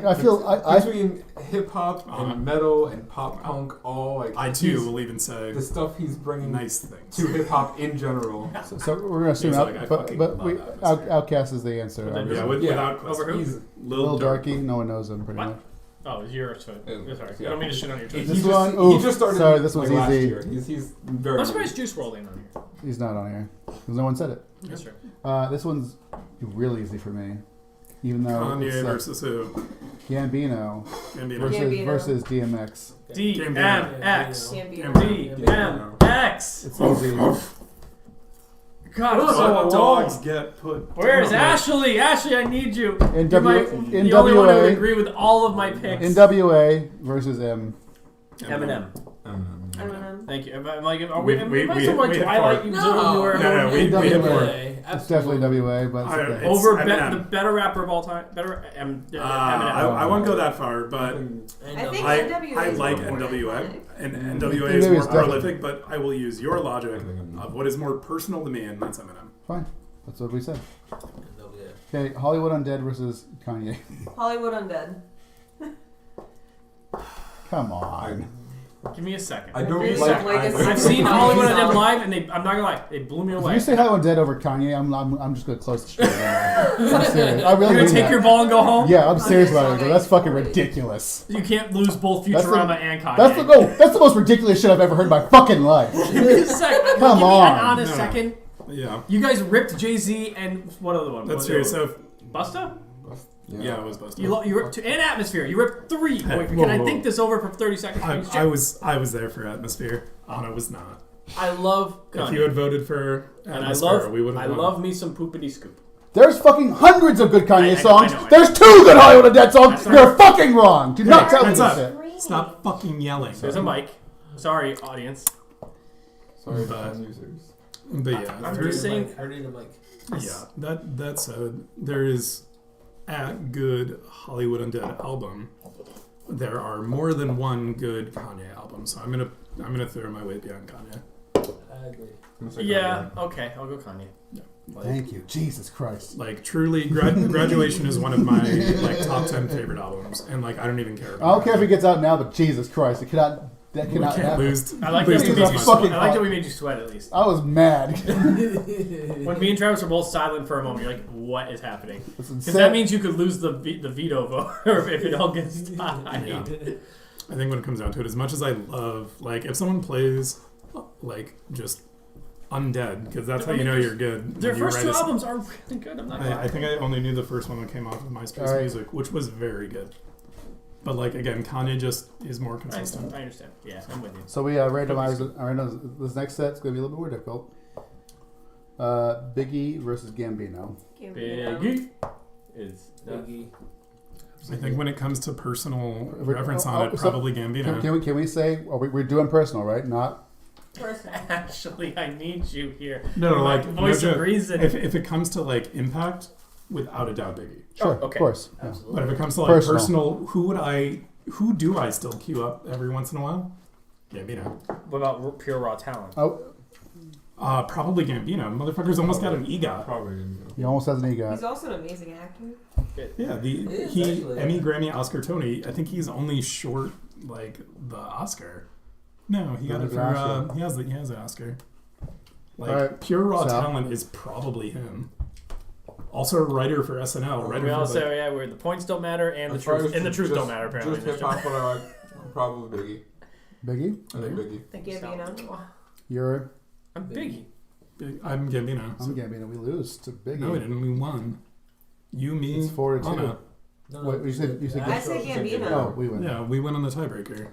I feel I Between hip hop and metal and pop punk, all like I too will even say the stuff he's bringing nice things. to hip hop in general. so we're gonna assume He's out, like, I but fucking but love we, Atmosphere. Outcast is the answer. But then- obviously. Without question. Over who? He's Little Darky, no one knows him pretty What? much. Oh, it's yours. So, Yeah. sorry. I don't mean to shit on your choice. This he one- just, oof, he just started. sorry, this one's last easy. year. He's very. I'm surprised Juice WRLD ain't on here. He's not on here because no one said it. That's true. This one's really easy for me, even though Kanye it's versus who? Gambino Gambino. Gambino. versus DMX. DMX. Gambino. DMX. It's easy. God, I'm so So alone. dogs get put. Where's down. Ashley? Ashley, I need you. In You're W- in the only one who would WA agree with all of my picks. NWA versus M. Eminem. Eminem. Thank you. Am I like, are we, We- am we- I we- still like we hit Twilight? four. You No. were No, we hit four. It's definitely WA, but it's I don't okay. know. It's over Eminem. the better rapper of all time. Better Eminem. I won't go that far, but I think I NWA is like more NWA, iconic. and NWA NWA is is more definitely- prolific. But I will use your logic of what is more personal to me, and that's Eminem. Fine. That's what we said. Okay, Hollywood Undead versus Kanye. Hollywood Undead. Come on. Give me a second. I don't Give me a like. second. Like a I've seen Hollywood Undead live, and I'm not gonna lie, they blew me If away. you say Hollywood Undead over Kanye, I'm just gonna close the street. I'm serious. I really You're gonna mean take that. your ball and go home? Yeah, I'm serious Kanye's about it. song That's is fucking great. ridiculous. You can't lose both That's the- Futurama and Kanye. That's the most ridiculous shit I've ever heard in my fucking life. Give me a second. Come Give me on. an honest No. second. Yeah, You guys ripped Jay-Z and what other one? that's What true. was the other So one? Busta? yeah, it was Busta. You ripped two, and Atmosphere. You ripped 3. Hey, Wait, whoa, can I whoa. think this over for 30 seconds? please? I was there for Atmosphere. Anna was not. I love If Kanye. you had voted for and I Atmosphere, we would love, I have. love me some poopity scoop. There's fucking hundreds of good I Kanye know, songs. I know. There's 2 good Hollywood Undead songs. That's You're fucking wrong. Do not tell me Hands this up. shit. Stop fucking yelling. There's a mic. Sorry, audience. Sorry, But- phone users. But yeah, I'm there- just saying- I need a mic. yeah. That said, there is a good Hollywood Undead album. There are more than one good Kanye album, so I'm gonna throw my weight behind Kanye. I agree. I'm gonna say Yeah, Kanye. okay, I'll go Kanye. Thank you. Jesus Christ. Like truly, Graduation is one of my like top 10 favorite albums, and like I don't even care. I don't care if it gets out now, but Jesus Christ, it cannot. That We cannot can't happen. lose. I like lose that we to made this you much. fucking- sweat. I like that we made you sweat at least. I was mad. When me and Travis were both silent for a moment, you're like, "What is happening?" It's Because insane. that means you could lose the veto vote, or if it all gets tied. Yeah. I think when it comes down to it, as much as I love, like, if someone plays, like, just Undead, because that's how you know you're good. Their when you first write 2 a- albums are really good. I'm not gonna lie. I think I only knew the first one that came off of MySpace Alright. Music, which was very good. But like again, Kanye just is more I consistent. understand. Yeah, I'm with you. So we randomized it. This next set's going to be a little bit more difficult. Biggie versus Gambino. Biggie is Biggie. I think when it comes to personal We're- reference on it, so- probably Gambino. Can we say we're doing personal, right? Not Actually, I need you here. No, You're my like voice no of joke. reason. If it comes to like impact, without a doubt, Biggie. sure, okay. of course. Yeah. Absolutely. But if it comes to like Personal. personal, who do I still queue up every once in a while? Gambino. What about pure raw talent? Oh, Probably Gambino. Motherfucker's almost got an EGOT. Probably. he almost has an EGOT. He's also an amazing actor. Yeah, is, he actually. Emmy, Grammy, Oscar, Tony. I think he's only short like the Oscar. No, he got it for he has the Oscar. Like Alright, pure raw so- talent is probably him. Also a writer for SNL. Writer We all for say, yeah, where the points don't matter and the As far truth as and the truth just- don't matter. Apparently, Just hip hop, what I like, probably Biggie. Biggie, I think Biggie. Thank you, Gambino. Sal. you're I'm Biggie. I'm Gambino. I'm Gambino. We lose to Biggie. No, we didn't. We won. You, me, It's 4-2. Anna. No, Wait, you said I say Gambino. Oh, we win. Yeah, we win on the tiebreaker.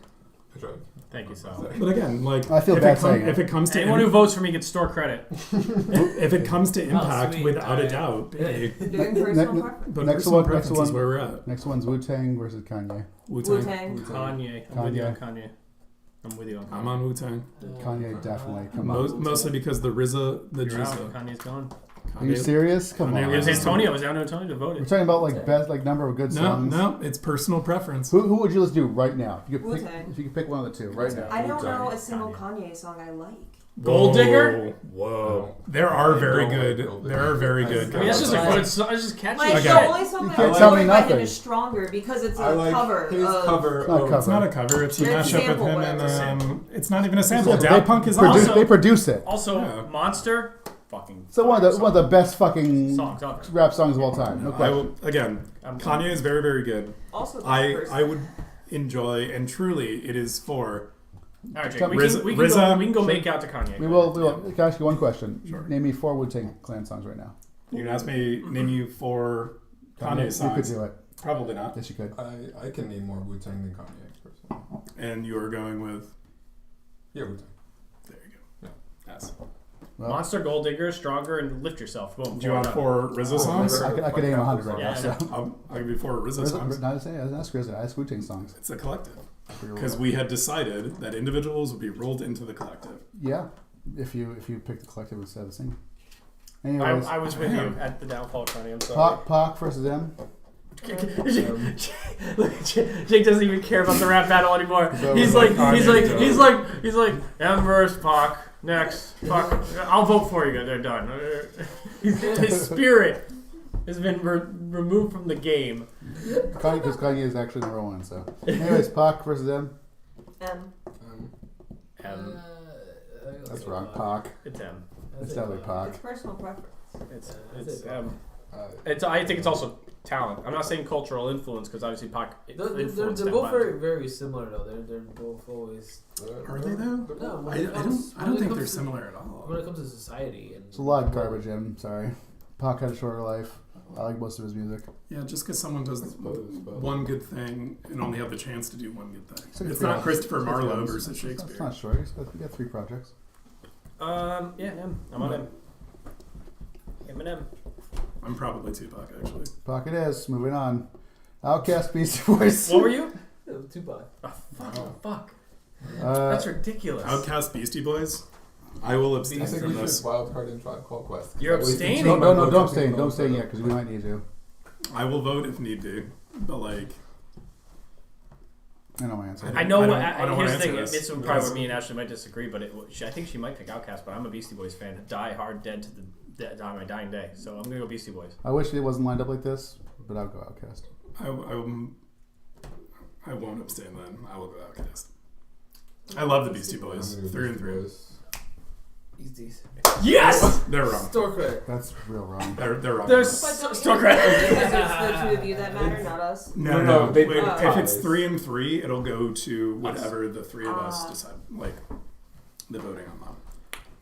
That's right. Thank you, Sal. But again, like I feel if bad it saying it. if it comes to Anyone who votes for me gets store credit. if it comes to impact, sweet. without a Alright. doubt, hey. Doing personal preference. But Next personal one- preference next is one. where we're at. Next one's Wu-Tang versus Kanye. Wu-Tang. Wu-Tang. Kanye. I'm with you on Kanye. I'm with you on Kanye. I'm on Wu-Tang. Kanye definitely. Come on. Mostly because the RZA, the You're out. Jizza. Kanye's gone. Are you serious? Come Kanye on. It was was- Antonio. It was down to Antonio to vote We're it. talking about like best like number of good No, songs. no, it's personal preference. Who would you let's do right now? If you could pick, Wu-Tang. if you could pick one of the two right now. I don't know a Wu-Tang. single Kanye song I like. Gold Digger? Whoa. There are very good. Gold There are very Digger. good. I mean, that's just a covers. good song. It's just catchy. Like, Again, the only song you that can't I tell like me by him nothing. is Stronger because it's a I like cover his of... cover. It's not a of- cover. It's not a cover. It's a It's a mashup with sample, him whatever. and it's not even a sample. Yeah, Daft Punk is produce, awesome. They produce it. Also, Yeah. Monster. Fucking. So one of the best fucking songs ever. rap songs of all time. No I question. will, again, I'm- Kanye is very, very good. Also, the I person. would enjoy, and truly, it is for. All right, Jake. Come- We RZA- can RZA- we can go make out to Kanye. We will. Can I ask you one question? Sure. Name me 4 Wu-Tang Clan songs right now. You can ask me, name you 4 Kanye You could songs. do it. Probably not. Yes, you could. I can name more Wu-Tang than Kanye, personally. And you are going with. Yeah, Wu-Tang. There you go. Yeah. Yes. Well, Monster, Gold Digger, Stronger, and Lift Yourself. Boom. Do you want 4 RZA songs? I could name 100 right Yeah, now. yeah. So. I'll give you 4 RZA songs. Not saying I didn't ask RZA. I asked Wu-Tang songs. It's a collective. Because we had decided that individuals would be rolled into the collective. Yeah, if you pick the collective instead of the single. Anyways, I was with you at the downfall, Kanye. I'm sorry. Pac versus them. Look, Jake doesn't even care about the rap battle anymore. So He's we're like, like he's like, M versus Pac. Next, Pac. I'll vote for you. They're done. His spirit has been removed from the game. Because Kanye is actually number 1. So, anyways, Pac versus them. M. That's wrong. Pac. It's M. It's definitely Pac. It's personal preference. It's M. I think it's also talent. I'm not saying cultural influence because obviously Pac They're influenced both that, very, very similar though. They're both always. Are they though? No, I don't think they're similar at all. When it comes to society and It's a lot of garbage in him. Sorry. Pac had a shorter life. I like most of his music. Yeah, just because someone does one good thing and only have the chance to do one good thing. So It's yeah. not Christopher It's Marlowe not- versus It's Shakespeare. not short. He's got 3 projects. Yeah, M. I'm on M. Eminem. I'm probably Tupac, actually. Pac it is. Moving on. Outkast Beastie Boys. What were you? Tupac. Oh, fuck. Uh, That's ridiculous. Outcast Beastie Boys? I will I abstain think from we this. should wild card and Tribe Called Quest. You're That way you can abstaining? change my no, vote don't to stay. people Don't on stay the yet because we might need to. I will vote if need to. But, like, I know my answer. I know. I don't wanna Here's the answer thing. this. This would probably where me and Ashley might disagree, but I think she might pick Outkast. But I'm a Beastie Boys fan. Die hard, dead to my dying day. So I'm gonna go Beastie Boys. I wish it wasn't lined up like this, but I'll go Outkast. I won't abstain then. I will go Outcast. I love the Beastie Boys. 3 and 3. He's decent. Yes. They're wrong. Store credit. That's real wrong. They're wrong. There's But don't store you credit. because it's the two of you that matter, not us. No. No, they- Wait, Oh. if it's 3 and 3, it'll go to whatever the 3 of us decide. Like the voting on that.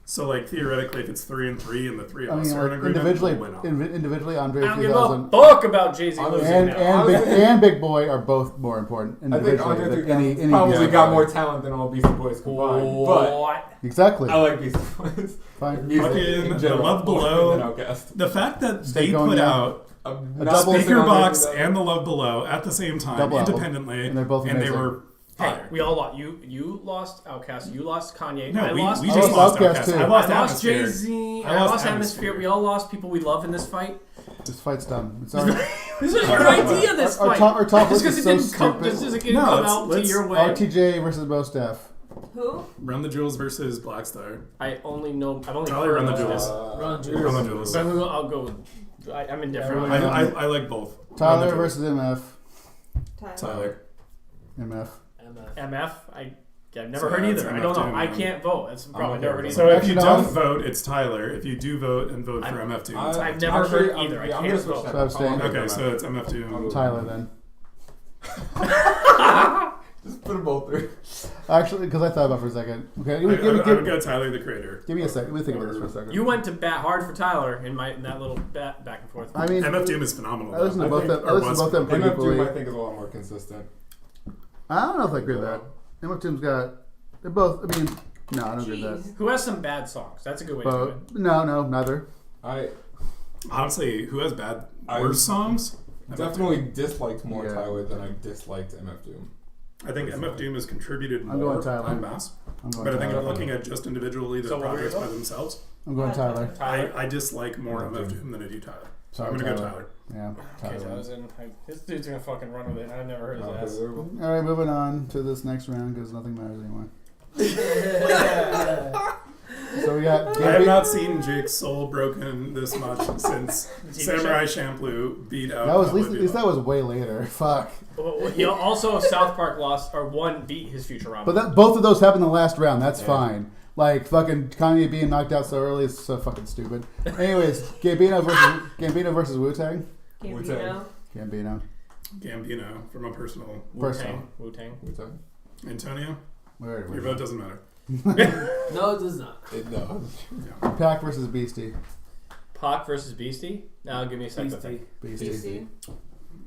So, like theoretically, if it's 3 and 3, and the 3 of I us mean, are in like, agreement, individually, we'll win all. individually, Andre I don't give a 3000 fuck about Jay-Z losing and now. Big Boy are both more important I think individually Andre than 3000 any probably music got artist. more talent than all Beastie Boys combined. But What? Exactly. I like Beastie Boys. Fine. Music Fucking in The general, Love more Below. than Outkast. The fact that Stay they going put down. out I'm A not double speaking Speaker on Box that. and The Love Below at the same time, Double album. independently, And they're both they amazing. were Hey, fire. we all lost. You lost Outkast. You lost Kanye. No, I we lost. just lost lost Outkast Outkast. too. I I lost lost Atmosphere. Jay-Z. I I lost lost Atmosphere. Atmosphere. We all lost people we love in this fight. This fight's done. It's already, This is your idea. This our fight. top Just list because is it so didn't come. stupid. Just because it didn't No, come let's- out to let's- your way. RTJ versus Mos Def. Who? Run the Jewels versus Blackstar. I've only Probably heard Run the of Jewels. this. Run Run the Jewels. Jewels. But I'll go with. I'm indifferent. I like both. Run the Tyler Jewels. versus MF. Tyler. MF. MF. I've never So heard that's either. I MF don't know. too, I man. can't vote. That's the problem. I've never heard either. So if Actually, you no, don't I'm- vote, it's Tyler. If you do vote and vote for MF2, it's Tyler. I've never heard either. I I'm can't gonna switch vote. that. So abstain. Okay, so it's MF2. Tyler then. Just put them both through. Actually, because I thought about it for a second. Okay, I would go Tyler, the Creator. give me a second. Let me think about this for a second. You went to bat hard for Tyler in that little bat back and forth. I mean, MF Doom is phenomenal. I listen to I both think- them. I listen to both them pretty MF Doom, equally. I think, is a lot more consistent. I don't know if I agree with that. MF Doom's got. They're both. I mean, no, I don't agree with that. Who has some bad songs? That's a good way to do it. No, neither. I Honestly, who has bad I- worse songs? definitely disliked more Yeah. Tyler than I disliked MF Doom. I think MF Doom has contributed I'm more going Tyler. en masse. I'm going But I think Tyler. I'm looking at just individually their So what were projects you by going? themselves. I'm going Tyler. Tyler. I dislike more MF MF Doom. Doom than I do Tyler. So Sorry, I'm going to go Tyler. Tyler. Yeah, Okay, so I Tyler. was in. This dude's gonna fucking run with it. I've never heard his ass. All right, moving on to this next round because nothing matters anymore. So we got. I have not seen Jake's soul broken this much since Samurai Champloo beat out. That was at Cowboy least that Bebop. was way later. Fuck. He also South Park lost or beat his Futurama. But both of those happened in the last round. That's Yeah. fine. Like fucking Kanye being knocked out so early is so fucking stupid. Anyways, Gambino versus Wu-Tang. Gambino. Gambino. Gambino from a personal. Personal. Wu-Tang. Antonio, Where your vote doesn't matter. No, it does not. It does. Pac versus Beastie. Pac versus Beastie. Now give me a second. to think. Beastie. Beastie.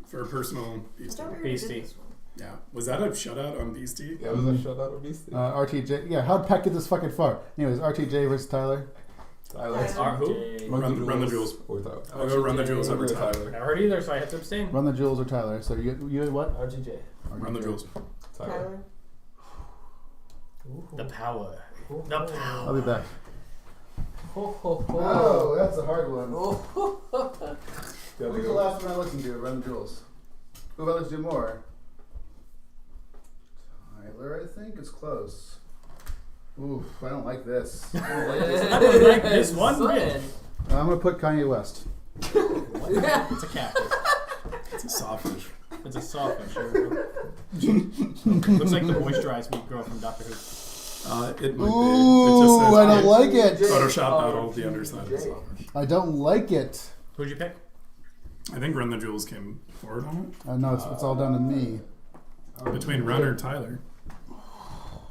For a personal I Beastie. thought we already Beastie. did this one. Yeah. Was that a shutout on Beastie? Yeah, it was a shutout of Beastie. RTJ. Yeah, how'd Pac get this fucking far? Anyways, RTJ versus Tyler. Tyler. Who? Run the Jewels. Or Tyler. I'll go Run the Jewels over Tyler. Never heard either, so I have to abstain. Run the Jewels or Tyler. So you had what? RGJ. Run the Jewels. Tyler. Tyler. The power. The I'll power. be back. Ho, ho, ho. Oh, that's a hard one. Oh. Who's the last one I listened to? Run the Jewels. Who have I listened to more? Tyler, I think it's close. Oof, I don't like this. I don't like this one bit. I'm gonna put Kanye West. It's a catfish. It's a sawfish. It's a sawfish. Looks like the moisturized meat girl from Doctor Who. It might Ooh, be. It just says I don't like it. Photoshop battle the underside of the sawfish. I don't like it. Who'd you pick? I think Run the Jewels came forward on No, it's all down to me. it. Between Run or Tyler.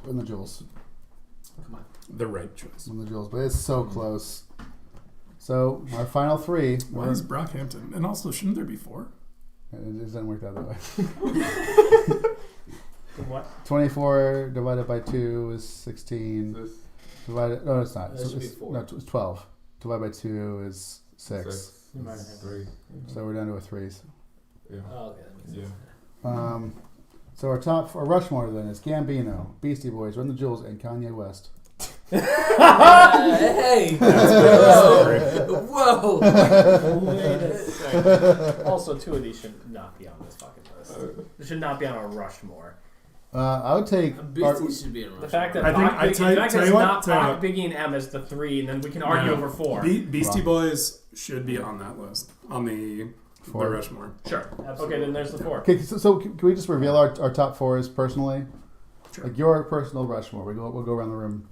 Run the Jewels. Come on. The right choice. Run the Jewels, but it's so close. So our final three. Why is Brockhampton? And also, shouldn't there be 4? It doesn't work out that way. What? 24 divided by 2 is 16. This Divided. No, it's not. That should be 4. No, it's 12. Divided by 2 is 6. You might have had 3. So we're down to a 3s. Yeah. Oh, okay. That makes Yeah. sense. So our top for Rushmore then is Gambino, Beastie Boys, Run the Jewels, and Kanye West. Hey! Whoa! Wait a second. Also, 2 of these should not be on this fucking list. It should not be on a Rushmore. I would take. Beastie should be in The fact that I think- Pac, I the tell you- fact that tell it's you what, not tell you Pac, what. Biggie, and M as the 3, and then we can argue over 4. Beastie Wrong. Boys should be on that list. On the 4. Rushmore. Sure. Okay, then there's the 4. Okay, so can we just reveal our top 4s personally? Sure. Like your personal Rushmore. We'll go around the room.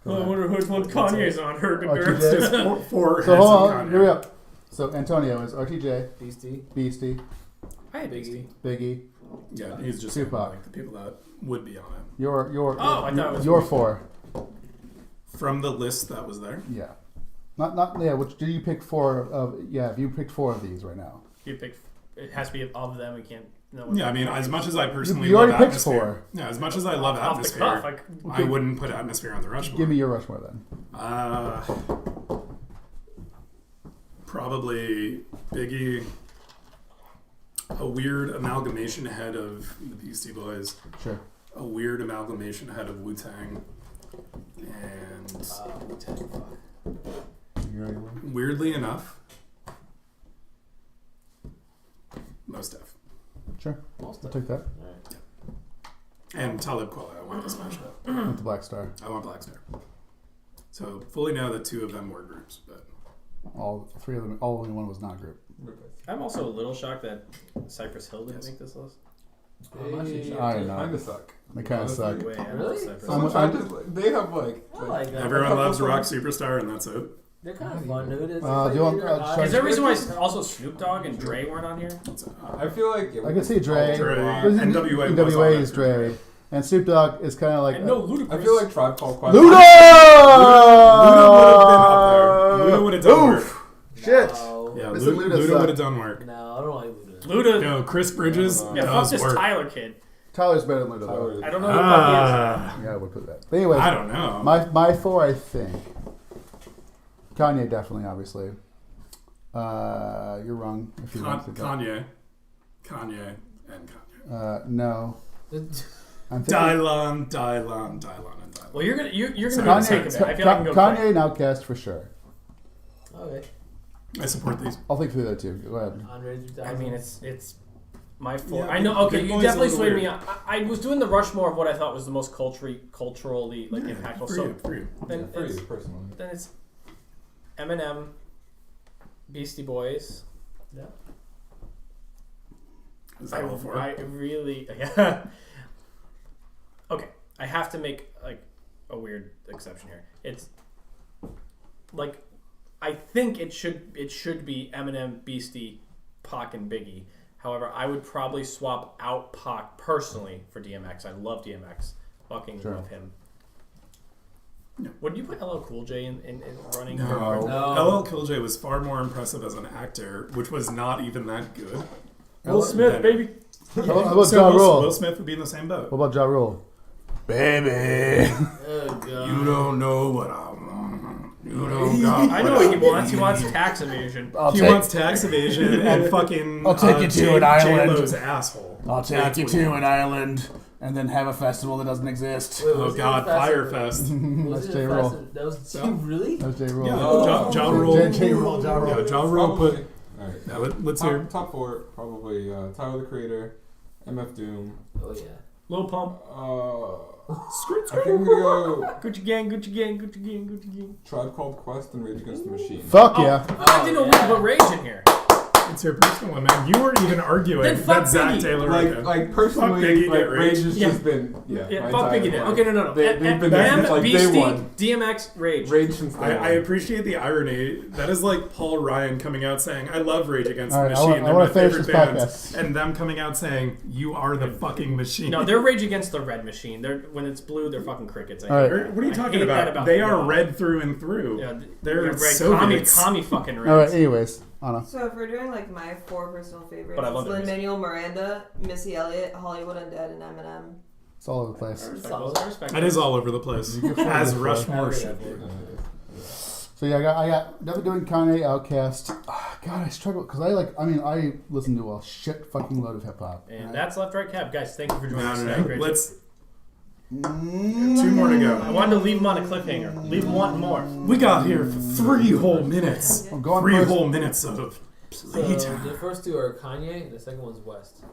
Oh, I wonder which one Kanye's on. RTJ. It's just 4 So heads hold of on, Kanye. here we go. So Antonio is RTJ, Beastie. Beastie, I had Biggie. Biggie. Yeah, he's just Tupac. like the people that would be on it. Your Oh, I thought it was your 4. From the list that was there. Yeah. Not yeah. Which do you pick 4 of? Yeah, if you picked 4 of these right now. You pick. It has to be of them. We can't. No Yeah, I mean, as much as I personally You love already picked atmosphere. 4. Yeah, as much as I love Off the atmosphere, cuff, I wouldn't put atmosphere on the Rushmore. Give me your Rushmore then. Probably Biggie. A weird amalgamation ahead of the Beastie Boys. Sure. A weird amalgamation ahead of Wu-Tang. And weirdly enough, Mos Def. Sure. I'll take that. And Talib Kweli. I want to smash that. With the Black Star. I want Black Star. So fully know that 2 of them were groups, but All 3 of them. Only one was not group. I'm also a little shocked that Cypress Hill didn't make this list. Hey. I don't know. Kinda suck. They kind of suck. Wait, I Really? love Cypress I'm- Hill. Someone tried to, they have like I like that. everyone loves Rock Superstar, and that's it. They're kind of fun, dude. It's do you want- Is there a reason why also Snoop Dogg and Dre weren't on here? I feel like I can see Dre. Dre. NWA NWA is Dre. And Snoop Dogg is kind of like. And no Ludacris. I feel like Tribe Called Quest. Luda! Luda would have been up there. Luda would have done work. Shit. No. Yeah, Mr. Luda Luda sucked. would have done work. No, I don't like Luda. Luda. No, Chris Bridges Yeah, fuck does this work. Tyler kid. Tyler's better than Luda, though. I don't know who the fuck he Ah, Yeah, I would put that. But anyway, I don't know. my four, I think. Kanye, definitely, obviously. You're wrong. If you want to go. Kanye, and Kanye. No. I'm thinking Dylan, and Dylan. Well, you're gonna Kanye, take a bit. I feel like I can go Kanye quick. and Outkast for sure. Okay. I support these. I'll think through that too. Go ahead. Andre 3000. I mean, it's my four. Yeah, I know. Okay, Big you Boy's definitely a little swayed me. weird. I was doing the Rushmore of what I thought was the most culturally like Yeah, impactful. for So you, for you. then For it's you, personally. Eminem, Beastie Boys. Yeah. Is that all four? I really yeah. Okay, I have to make like a weird exception here. It's like I think it should be Eminem, Beastie, Pac, and Biggie. However, I would probably swap out Pac personally for DMX. I love DMX. Fucking Sure. love him. No. Would you put LL Cool J in running? No. No. LL Cool J was far more impressive as an actor, which was not even that good. Will Smith, Then- baby. How about So Ja Will Rule? Smith would be in the same boat. What about Ja Rule? Baby. Oh, God. You don't know what I want. You don't got I know what he wants. He wants tax evasion. He wants tax evasion and fucking. I'll take you to an island. J-Lo's asshole. I'll That's what he an wants. island and then have a festival that doesn't exist. Wait, Oh was it God, Fast Fire and- Fest. Was That's it J. Fast Rule. and- That was So? really? That was J. Rule. Yeah, Oh. Ja Rule. J. Rule, Ja Rule. Yeah, Ja Rule put. Alright. Yeah, let's hear. Top four, probably Tyler the Creator, MF Doom. Oh yeah. Lil Pump. Skirt, I think I'm gonna go Gucci Gang, Gucci Gang, Gucci Gang, Gucci Gang. Tribe Called Quest and Rage Against the Machine. Fuck yeah. I didn't know we could put Rage in here. It's your personal one, man. You weren't even arguing Then fuck that Zach Biggie. Taylor. Like personally, Biggie, like get Rage Rage. has Yeah. just been Yeah, my fuck entire Biggie then. life. Okay, no. They've been there since like day Beastie, one. DMX, Rage. Rage since day I one. appreciate the irony. That is like Paul Ryan coming out saying, "I love Rage Against All the right, Machine. I They're wanna my finish favorite this bands," podcast. and them coming out saying, "You are the fucking machine." No, they're Rage Against the Red Machine. They're when it's blue, they're fucking crickets. I All hate right. it. What are you I talking hate that about? They are them. red through and through. Yeah, They're red, Soviets. commie fucking Reds. All right. Anyways, Anna. So if we're doing like my four personal favorites, But I it's love their music. Lin-Manuel Miranda, Missy Elliott, Hollywood Undead, and Eminem. It's all over the place. I respect That is all over the place, as Rushmore should be. So yeah, I got never doing Kanye, Outkast. God, I struggle because I listen to a shit fucking load of hip hop. And that's Left Right Cab. Guys, thank you for joining us today. No. Great. Let's. 2 more to I go. wanted to leave them on a cliffhanger. Leave them wanting more. We got here for 3 whole minutes. I'm going 3 first. whole minutes of So playtime. the first two are Kanye, and the second one's West.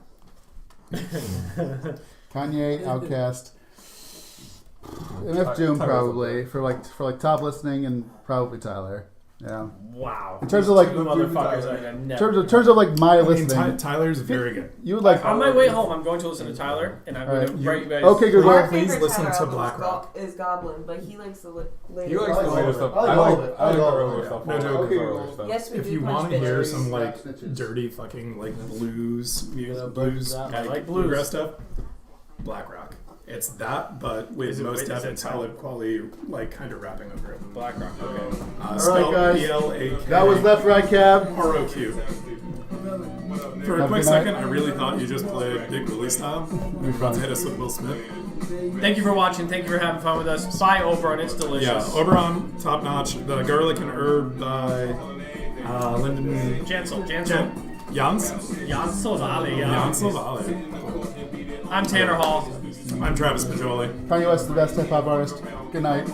Kanye, Outkast, MF Doom Tyler's probably for like top listening, and probably Tyler. Yeah. Wow. In terms of like, Two motherfuckers I in never. terms of like my I mean, listening, Tyler's very good. you would like. On my way home, I'm going to listen to Tyler, and I'm All right, going to write you guys. Okay, good. Well, Our please favorite listen Tyler to album Black Rock. is Goblin, but he likes the later. He likes I the like later all of stuff. it. I like all of it. I like the I like all earlier of it. stuff. No I joke. like the earlier stuff. Yes, we If do you punch want to hear bitches. some like Snitches. dirty fucking like blues Yeah, music, blues, I like bluegrass blues. stuff, Black Rock. It's that, but with Is it- most is Def it and Talib Kweli like kind of rapping over it. Black Rock. Okay. Spelled guys. BLAK. That was Left Right Cab. ROQ. For a Have a quick good second, night. I really thought you just played Big Willie style. You're about to hit us with Will Smith. Thank you for watching. Thank you for having fun with us. Buy Oberon. It's delicious. Yeah, Oberon, top notch. The garlic and herb by Lyndon Jansel. Jans. Jan Sovali. Jan Sovali. I'm Tanner Hall. I'm Travis Pajoli. Kanye West is the best hip hop artist. Good night.